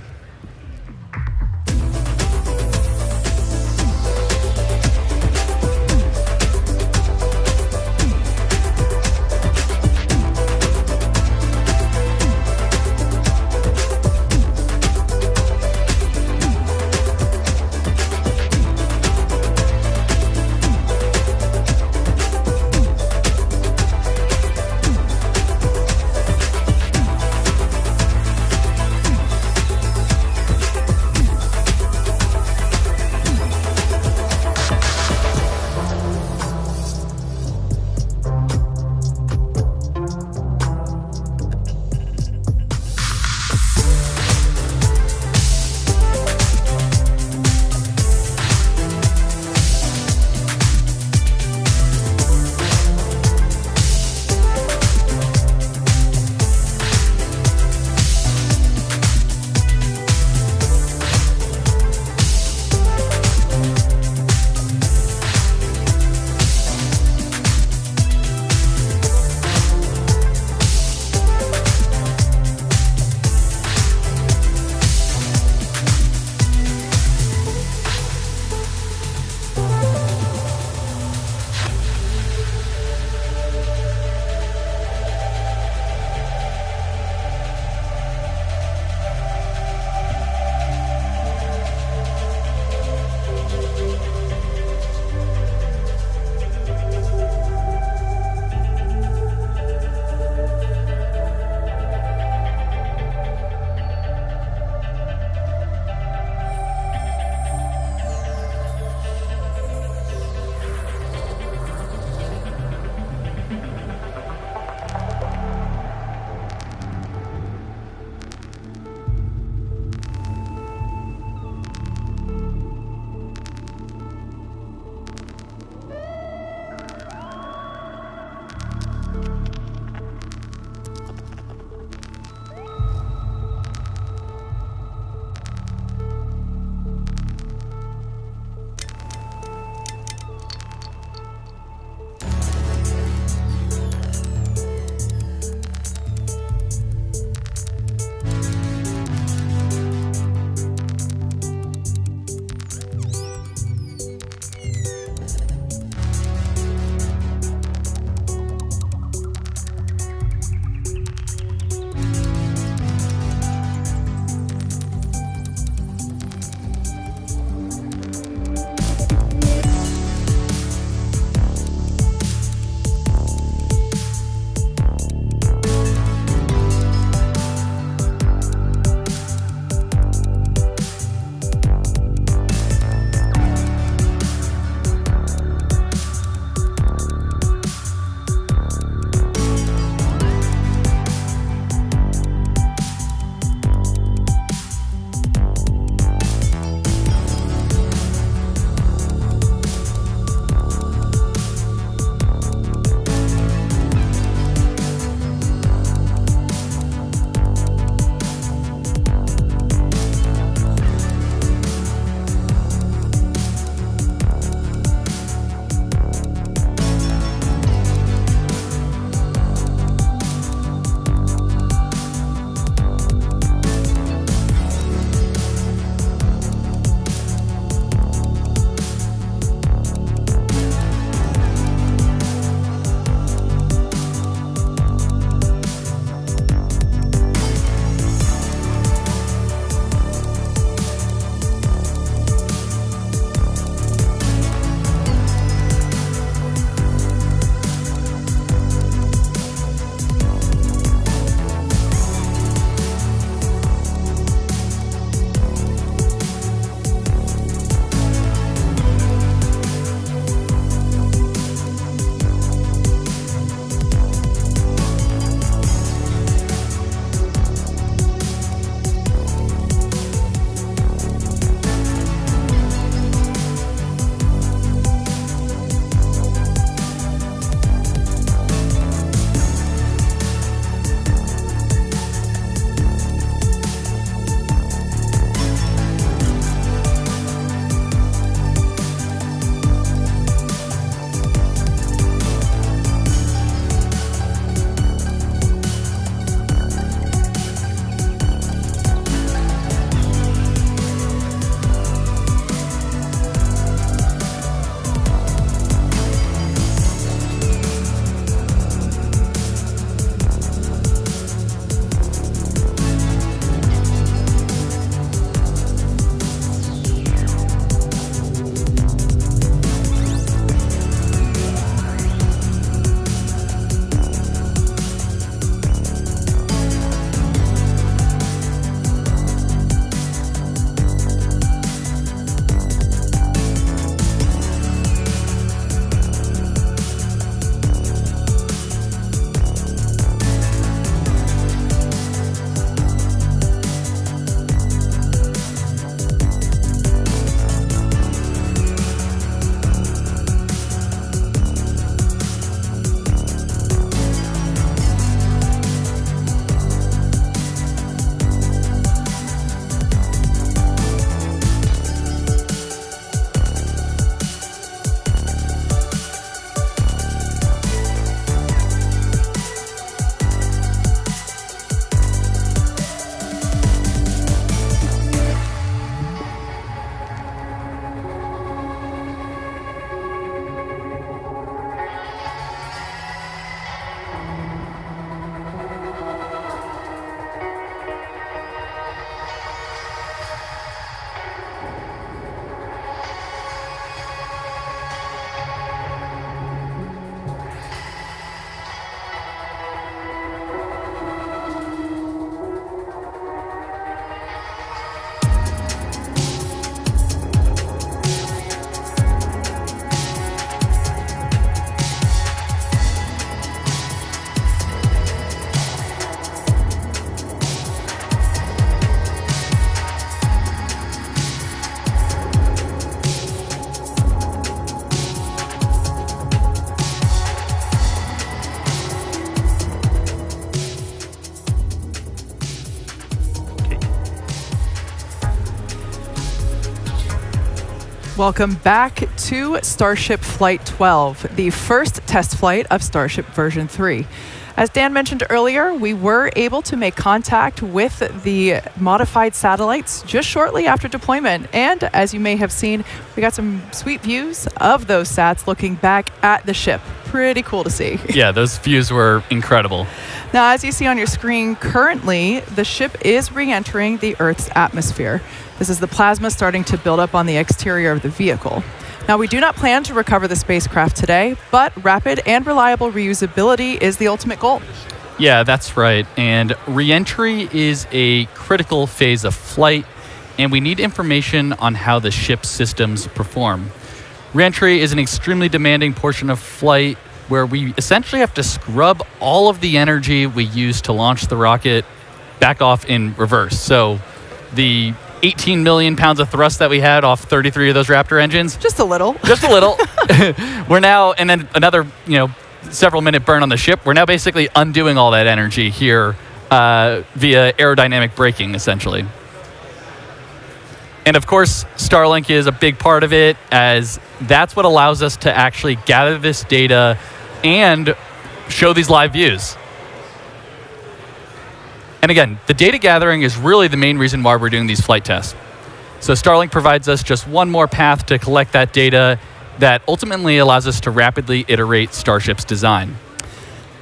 Welcome back to Starship Flight 12, the first test flight of Starship version 3. As Dan mentioned earlier, we were able to make contact with the modified satellites just shortly after deployment. And as you may have seen, we got some sweet views of those sats looking back at the ship. Pretty cool to see. Yeah, those views were incredible. Now, as you see on your screen, currently the ship is re-entering the Earth's atmosphere. This is the plasma starting to build up on the exterior of the vehicle. Now, we do not plan to recover the spacecraft today, but rapid and reliable reusability is the ultimate goal. Yeah, that's right. And re-entry is a critical phase of flight, and we need information on how the ship's systems perform. Re-entry is an extremely demanding portion of flight where we essentially have to scrub all of the energy we use to launch the rocket back off in reverse. So the 18 million pounds of thrust that we had off 33 of those Raptor engines. Just a little. Just a little. We're now, and then another, several minute burn on the ship. We're now basically undoing all that energy here via aerodynamic braking, essentially. And of course, Starlink is a big part of it, as that's what allows us to actually gather this data and show these live views. And again, the data gathering is really the main reason why we're doing these flight tests. So Starlink provides us just one more path to collect that data that ultimately allows us to rapidly iterate Starship's design.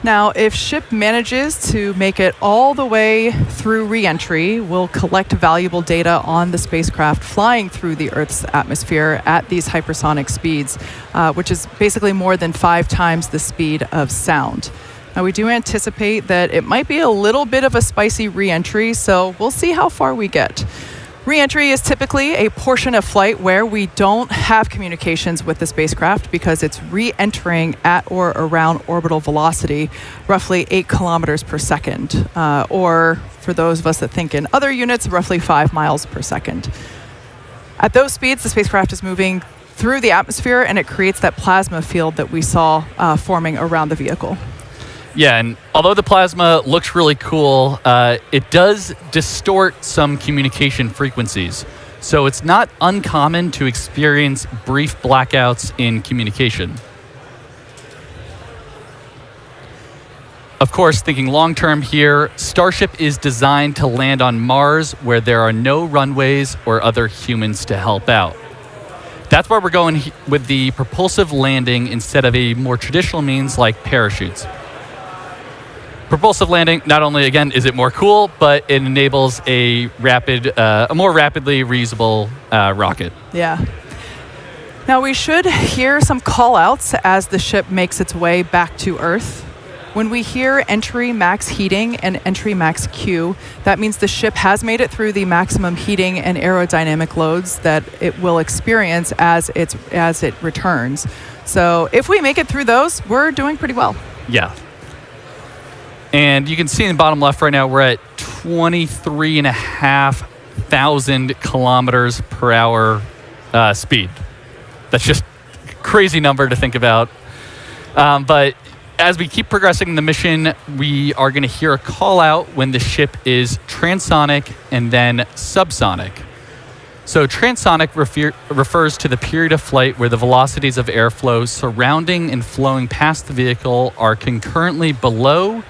Now, if ship manages to make it all the way through re-entry, we'll collect valuable data on the spacecraft flying through the Earth's atmosphere at these hypersonic speeds, which is basically more than 5 times the speed of sound. Now, we do anticipate that it might be a little bit of a spicy re-entry, so we'll see how far we get. Re-entry is typically a portion of flight where we don't have communications with the spacecraft because it's re-entering at or around orbital velocity, roughly 8 kilometers per second, or for those of us that think in other units, roughly 5 miles per second. At those speeds, the spacecraft is moving through the atmosphere, and it creates that plasma field that we saw forming around the vehicle. Yeah, and although the plasma looks really cool, it does distort some communication frequencies. So it's not uncommon to experience brief blackouts in communication. Of course, thinking long-term here, Starship is designed to land on Mars where there are no runways or other humans to help out. That's why we're going with the propulsive landing instead of a more traditional means like parachutes. Propulsive landing, not only, again, is it more cool, but it enables a more rapidly reusable rocket. Yeah. Now, we should hear some call-outs as the ship makes its way back to Earth. When we hear entry max heating and entry max Q, that means the ship has made it through the maximum heating and aerodynamic loads that it will experience as it returns. So if we make it through those, we're doing pretty well. Yeah. And you can see in the bottom left right now, we're at 23,500 kilometers per hour speed. That's just a crazy number to think about. But as we keep progressing in the mission, we are going to hear a call out when the ship is transonic and then subsonic. So transonic refers to the period of flight where the velocities of airflow surrounding and flowing past the vehicle are concurrently below,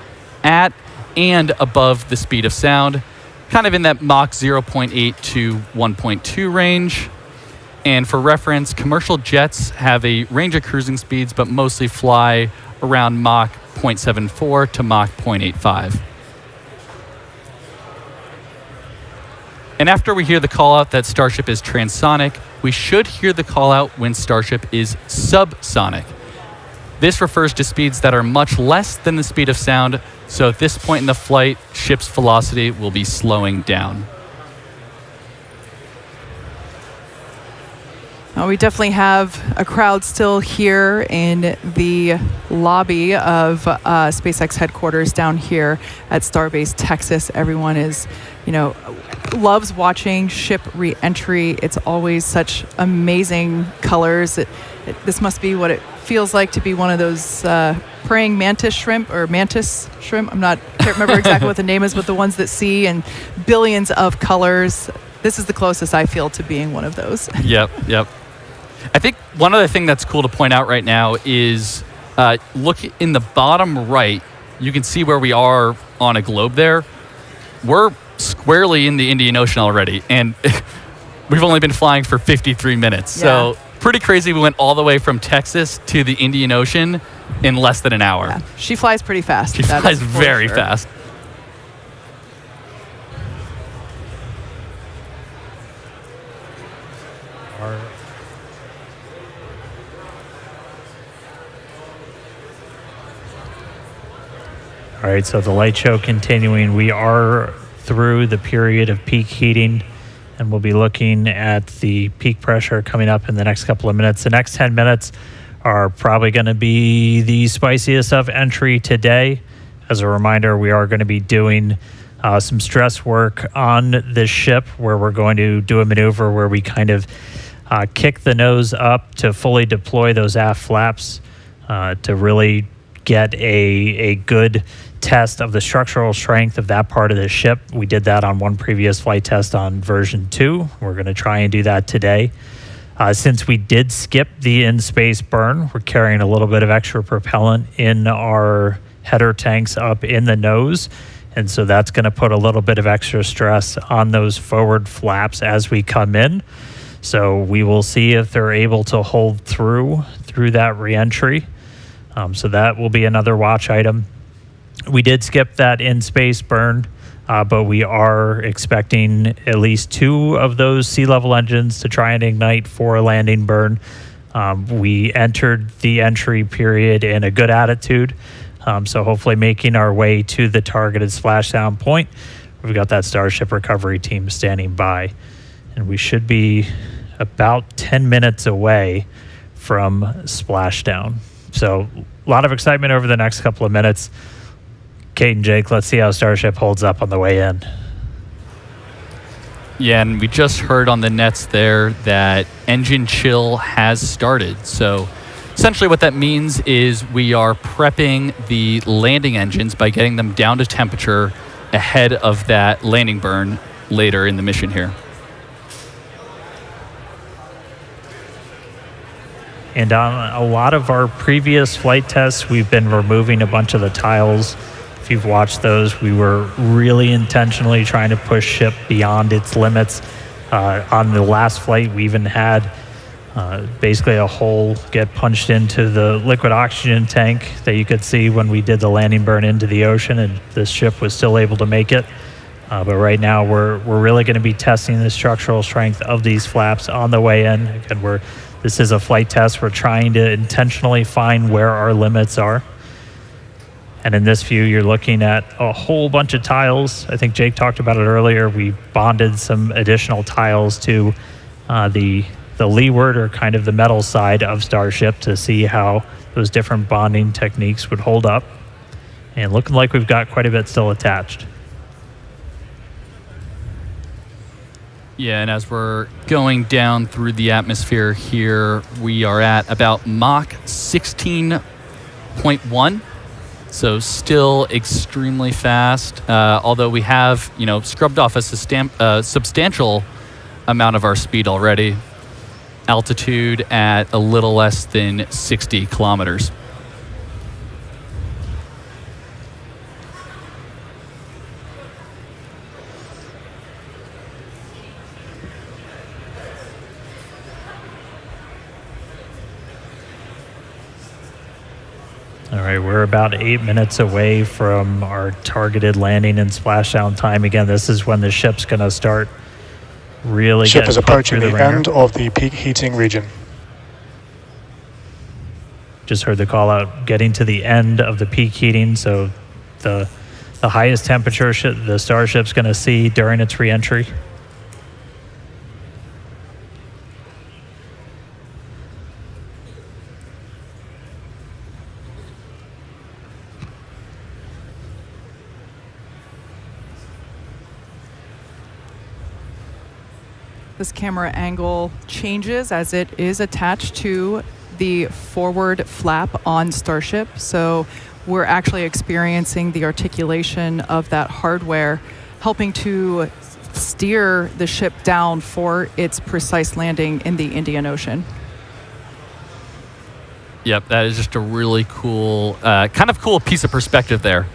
at, and above the speed of sound, kind of in that Mach 0.8 to 1.2 range. And for reference, commercial jets have a range of cruising speeds, but mostly fly around Mach 0.74 to Mach 0.85. And after we hear the call out that Starship is transonic, we should hear the call out when Starship is subsonic. This refers to speeds that are much less than the speed of sound, so at this point in the flight, ship's velocity will be slowing down. We definitely have a crowd still here in the lobby of SpaceX headquarters down here at StarBase, Texas. Everyone is, loves watching ship re-entry. It's always such amazing colors. This must be what it feels like to be one of those praying mantis shrimp. Can't remember exactly what the name is, but the ones that see in billions of colors. This is the closest I feel to being one of those. Yep. I think one other thing that's cool to point out right now is look in the bottom right. You can see where we are on a globe there. We're squarely in the Indian Ocean already, and we've only been flying for 53 minutes. Yeah. So pretty crazy. We went all the way from Texas to the Indian Ocean in less than an hour. Yeah. She flies pretty fast. She that flies is for very sure. fast. All right, so the light show continuing. We are through the period of peak heating, and we'll be looking at the peak pressure coming up in the next couple of minutes. The next 10 minutes are probably going to be the spiciest of entry today. As a reminder, we are going to be doing some stress work on this ship, where we're going to do a maneuver where we kind of kick the nose up to fully deploy those aft flaps to really get a good test of the structural strength of that part of the ship. We did that on one previous flight test on version 2. We're going to try and do that today. Since we did skip the in-space burn, we're carrying a little bit of extra propellant in our header tanks up in the nose. And so that's going to put a little bit of extra stress on those forward flaps as we come in. So we will see if they're able to hold through that reentry. So that will be another watch item. We did skip that in-space burn, but we are expecting at least 2 of those sea-level engines to try and ignite for a landing burn. We entered the entry period in a good attitude, so hopefully making our way to the targeted splashdown point. We've got that Starship recovery team standing by, and we should be about 10 minutes away from splashdown. So a lot of excitement over the next couple of minutes. Kate and Jake, let's see how Starship holds up on the way in. Yeah, and we just heard on the nets there that engine chill has started. So essentially what that means is we are prepping the landing engines by getting them down to temperature ahead of that landing burn later in the mission here. And on a lot of our previous flight tests, we've been removing a bunch of the tiles. If you've watched those, we were really intentionally trying to push ship beyond its limits. On the last flight, we even had basically a hole get punched into the liquid oxygen tank that you could see when we did the landing burn into the ocean, and this ship was still able to make it. But right now, we're really going to be testing the structural strength of these flaps on the way in. Again, this is a flight test. We're trying to intentionally find where our limits are. And in this view, you're looking at a whole bunch of tiles. I think Jake talked about it earlier. We bonded some additional tiles to the leeward, or kind of the metal side of Starship, to see how those different bonding techniques would hold up. And looking like we've got quite a bit still attached. Yeah, and as we're going down through the atmosphere here, we are at about Mach 16.1. So still extremely fast, although we have, scrubbed off a substantial amount of our speed already. Altitude at a little less than 60 kilometers. All right, we're about 8 minutes away from our targeted landing and splashdown time. Again, this is when the ship's going to start really Ship is getting put approaching through the ringer. end of the peak heating region. Just heard the call out, getting to the end of the peak heating. So the highest temperature the Starship's going to see during its reentry. This camera angle changes as it is attached to the forward flap on Starship. So we're actually experiencing the articulation of that hardware, helping to steer the ship down for its precise landing in the Indian Ocean. Yep, that is just a really cool, kind of cool piece of perspective there.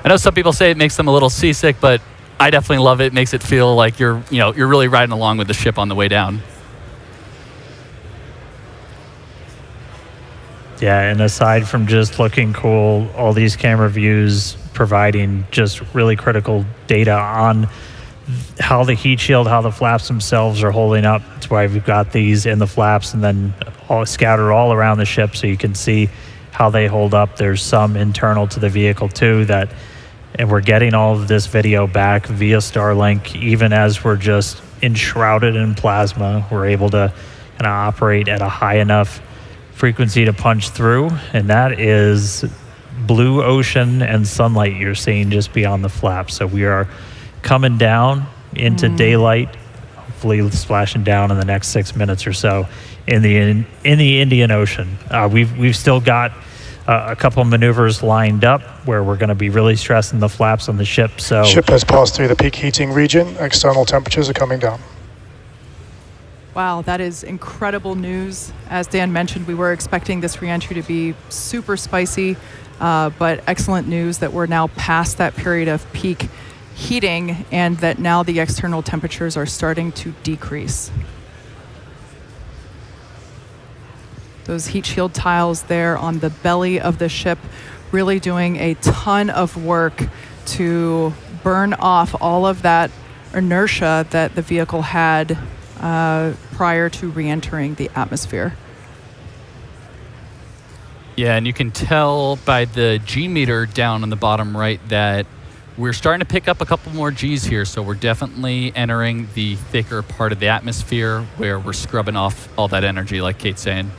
I know some people say it makes them a little seasick, but I definitely love it. It makes it feel like you're really riding along with the ship on the way down. Yeah, and aside from just looking cool, all these camera views providing just really critical data on how the heat shield, how the flaps themselves are holding up. That's why we've got these in the flaps and then all scattered all around the ship so you can see how they hold up. There's some internal to the vehicle too and we're getting all of this video back via Starlink. Even as we're just enshrouded in plasma, we're able to kind of operate at a high enough frequency to punch through, and that is blue ocean and sunlight you're seeing just beyond the flaps. So we are coming down into daylight, hopefully splashing down in the next 6 minutes or so in the Indian Ocean. We've still got a couple of maneuvers lined up where we're going to be really stressing the flaps on the ship. So Ship has passed through the peak heating region. External temperatures are coming down. Wow, that is incredible news. As Dan mentioned, we were expecting this reentry to be super spicy, but excellent news that we're now past that period of peak heating and that now the external temperatures are starting to decrease. Those heat shield tiles there on the belly of the ship really doing a ton of work to burn off all of that inertia that the vehicle had prior to re-entering the atmosphere. Yeah, and you can tell by the G meter down on the bottom right that we're starting to pick up a couple more Gs here, so we're definitely entering the thicker part of the atmosphere where we're scrubbing off all that energy, like Kate's saying.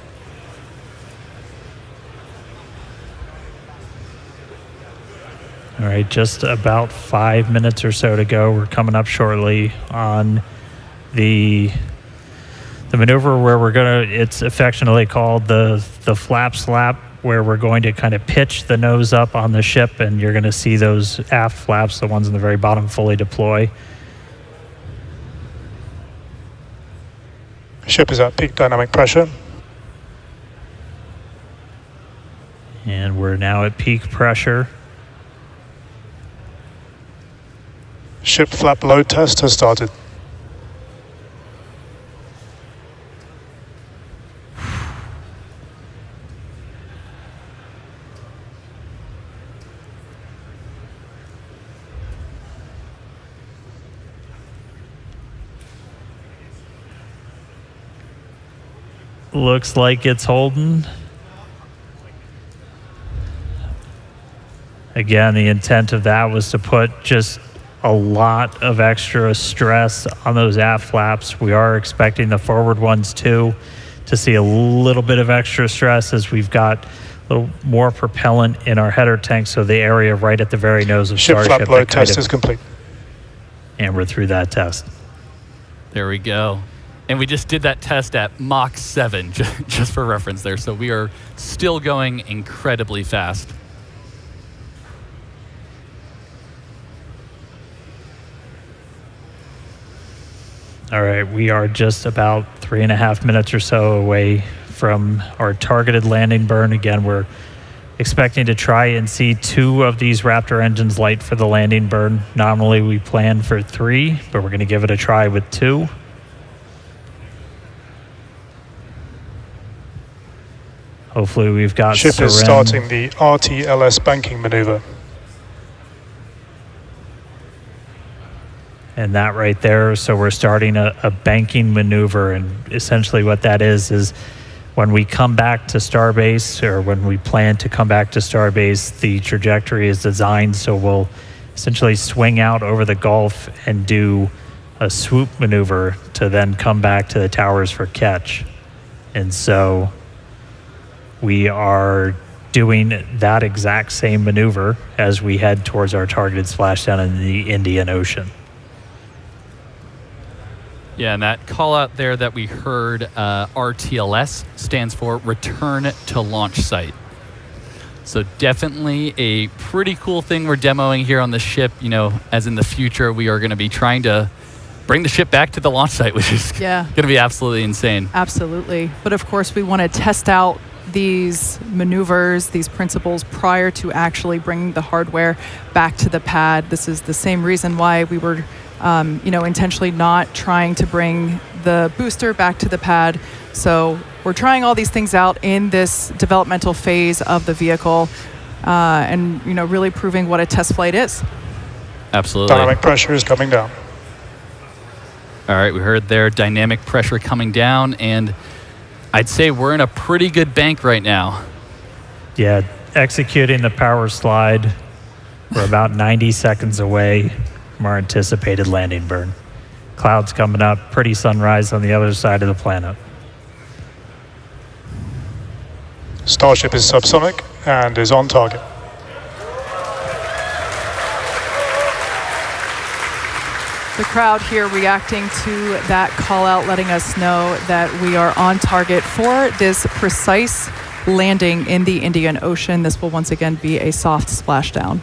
all right, just about 5 minutes or so to go. We're coming up shortly on the maneuver where it's affectionately called the flap slap, where we're going to kind of pitch the nose up on the ship, and you're going to see those aft flaps, the ones in the very bottom, fully deploy. Ship is at peak dynamic pressure. And we're now at peak pressure. Ship flap load test has started. Looks like it's holding. Again, the intent of that was to put just a lot of extra stress on those aft flaps. We are expecting the forward ones too to see a little bit of extra stress as we've got a little more propellant in our header tank, so the area right at the very nose of Ship Starship. flap load test is complete. And we're through that test. There we go. And we just did that test at Mach 7, just for reference there. So we are still going incredibly fast. All right, we are just about 3.5 minutes or so away from our targeted landing burn. Again, we're expecting to try and see 2 of these Raptor engines light for the landing burn. Normally we plan for 3, but we're going to give it a try with 2. Hopefully we've got Ship Seren. is starting the RTLS banking maneuver. And that right there, so we're starting a banking maneuver, and essentially what that is when we come back to Starbase, or when we plan to come back to Starbase, the trajectory is designed so we'll essentially swing out over the Gulf and do a swoop maneuver to then come back to the towers for catch. And so we are doing that exact same maneuver as we head towards our targeted splashdown in the Indian Ocean. Yeah, and that call out there that we heard, RTLS, stands for Return to Launch Site. So definitely a pretty cool thing we're demoing here on the ship. You know, as in the future, we are going to be trying to bring the ship back to the launch site, which is going to be absolutely insane. Absolutely. But of course, we want to test out these maneuvers, these principles prior to actually bringing the hardware back to the pad. This is the same reason why we were intentionally not trying to bring the booster back to the pad. So we're trying all these things out in this developmental phase of the vehicle, and really proving what a test flight is. Absolutely. Dynamic pressure is coming down. All right, we heard there dynamic pressure coming down, and I'd say we're in a pretty good bank right now. Yeah, executing the power slide. We're about 90 seconds away from our anticipated landing burn. Clouds coming up, pretty sunrise on the other side of the planet. Starship is subsonic and is on target. The crowd here reacting to that call out, letting us know that we are on target for this precise landing in the Indian Ocean. This will once again be a soft splashdown.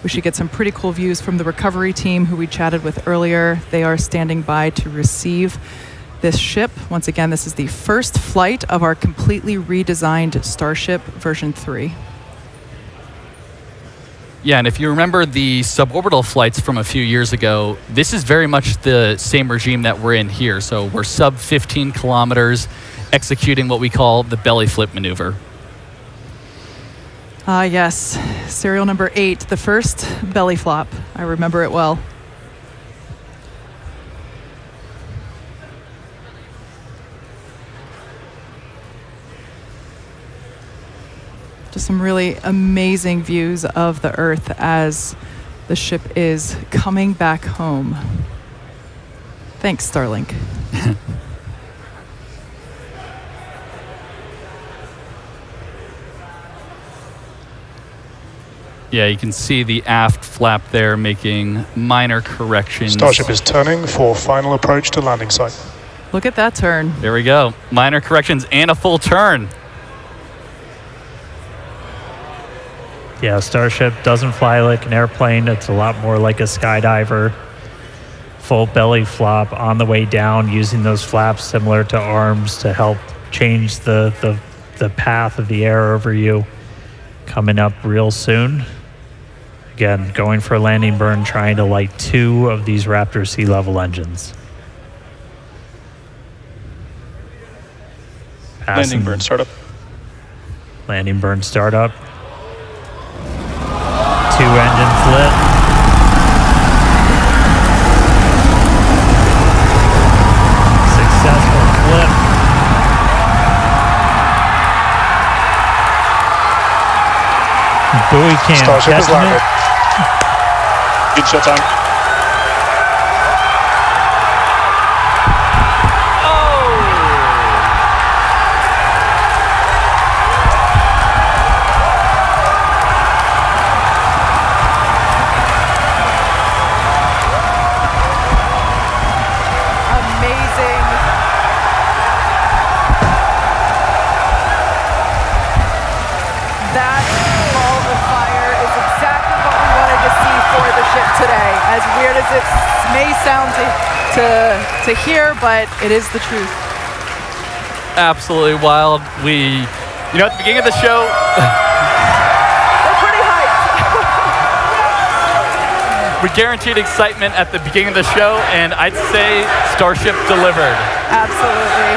We should get some pretty cool views from the recovery team who we chatted with earlier. They are standing by to receive this ship. Once again, this is the first flight of our completely redesigned Starship version 3. Yeah, and if you remember the suborbital flights from a few years ago, this is very much the same regime that we're in here. So we're sub 15 kilometers, executing what we call the belly flip maneuver. Yes, serial number 8, the first belly flop. I remember it well. Just some really amazing views of the Earth as the ship is coming back home. Thanks, Starlink. Yeah, you can see the aft flap there making minor corrections. Starship is turning for final approach to landing site. Look at that turn. There we go. Minor corrections and a full turn. Yeah, Starship doesn't fly like an airplane. It's a lot more like a skydiver. Full belly flop on the way down, using those flaps similar to arms to help change the path of the air over you. Coming up real soon. Again, going for a landing burn, trying to light 2 of these Raptor sea level engines. Landing burn startup. Landing burn startup. 2 engines lit. Successful flip. Buoy cam Starship is catching landed. Good shutdown. As weird as it may sound to hear, but it is the truth. Absolutely wild. At the beginning of the show, We're pretty hyped. we guaranteed excitement at the beginning of the show, and I'd say Starship delivered. Absolutely.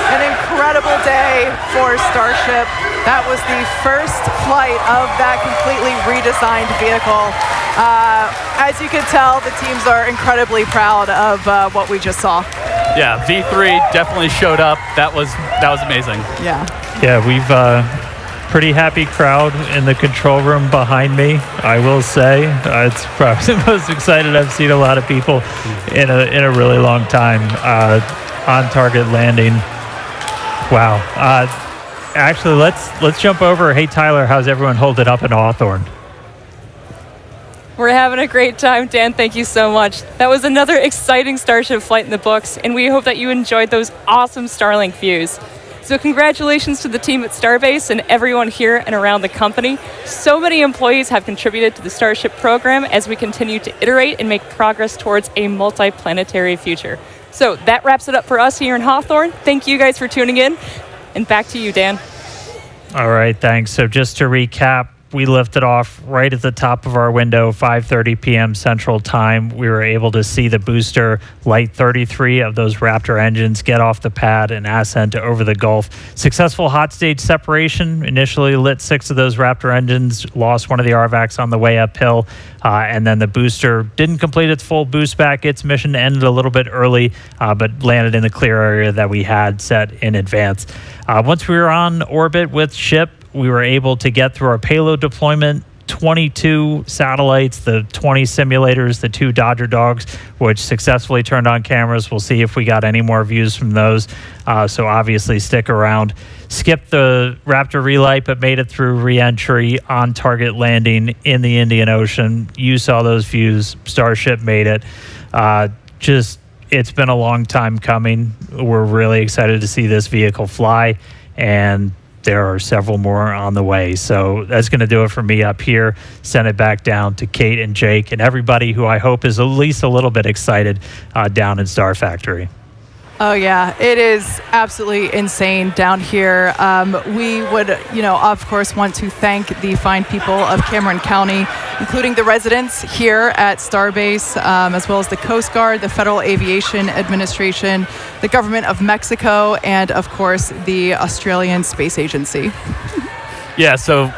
An incredible day for Starship. That was the first flight of that completely redesigned vehicle. As you can tell, the teams are incredibly proud of what we just saw. Yeah, V3 definitely showed up. That was amazing. Yeah. Yeah, we've pretty happy crowd in the control room behind me, I will say. It's probably the most excited I've seen a lot of people in a really long time. On target landing. Wow. Actually, let's jump over. Hey, Tyler, how's everyone holding up in Hawthorne? We're having a great time, Dan. Thank you so much. That was another exciting Starship flight in the books, and we hope that you enjoyed those awesome Starlink views. So congratulations to the team at StarBase and everyone here and around the company. So many employees have contributed to the Starship program as we continue to iterate and make progress towards a multi-planetary future. So that wraps it up for us here in Hawthorne. Thank you guys for tuning in. And back to you, Dan. All right, thanks. So just to recap, we lifted off right at the top of our window, 5:30 p.m. Central Time. We were able to see the booster light 33 of those Raptor engines get off the pad and ascend over the Gulf. Successful hot stage separation. Initially lit 6 of those Raptor engines, lost one of the RVACs on the way uphill, and then the booster didn't complete its full boost back. Its mission ended a little bit early, but landed in the clear area that we had set in advance. Once we were on orbit with SHIP, we were able to get through our payload deployment, 22 satellites, the 20 simulators, the 2 Dodger dogs, which successfully turned on cameras. We'll see if we got any more views from those. So obviously stick around. Skipped the Raptor relight, but made it through re-entry, on target landing in the Indian Ocean. You saw those views. Starship made it. It's been a long time coming. We're really excited to see this vehicle fly, and there are several more on the way. So that's going to do it for me up here. Send it back down to Kate and Jake and everybody who I hope is at least a little bit excited down in Star Factory. Oh yeah, it is absolutely insane down here. We would, of course, want to thank the fine people of Cameron County, including the residents here at StarBase, as well as the Coast Guard, the Federal Aviation Administration, the government of Mexico, and of course, the Australian Space Agency. Yeah, so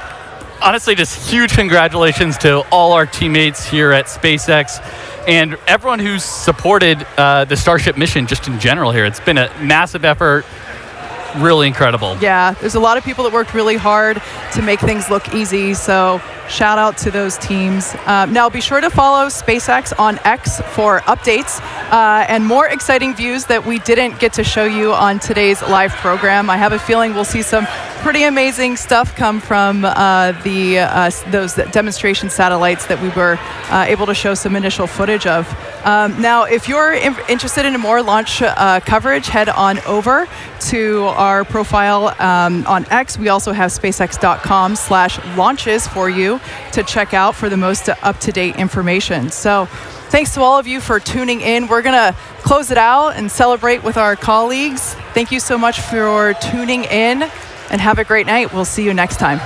honestly, just huge congratulations to all our teammates here at SpaceX and everyone who's supported the Starship mission just in general here. It's been a massive effort, really incredible. Yeah, there's a lot of people that worked really hard to make things look easy, so shout out to those teams. Now be sure to follow SpaceX on X for updates and more exciting views that we didn't get to show you on today's live program. I have a feeling we'll see some pretty amazing stuff come from those demonstration satellites that we were able to show some initial footage of. Now, if you're interested in more launch coverage, head on over to our profile on X. We also have SpaceX.com/launches for you to check out for the most up-to-date information. So thanks to all of you for tuning in. We're going to close it out and celebrate with our colleagues. Thank you so much for tuning in, and have a great night. We'll see you next time.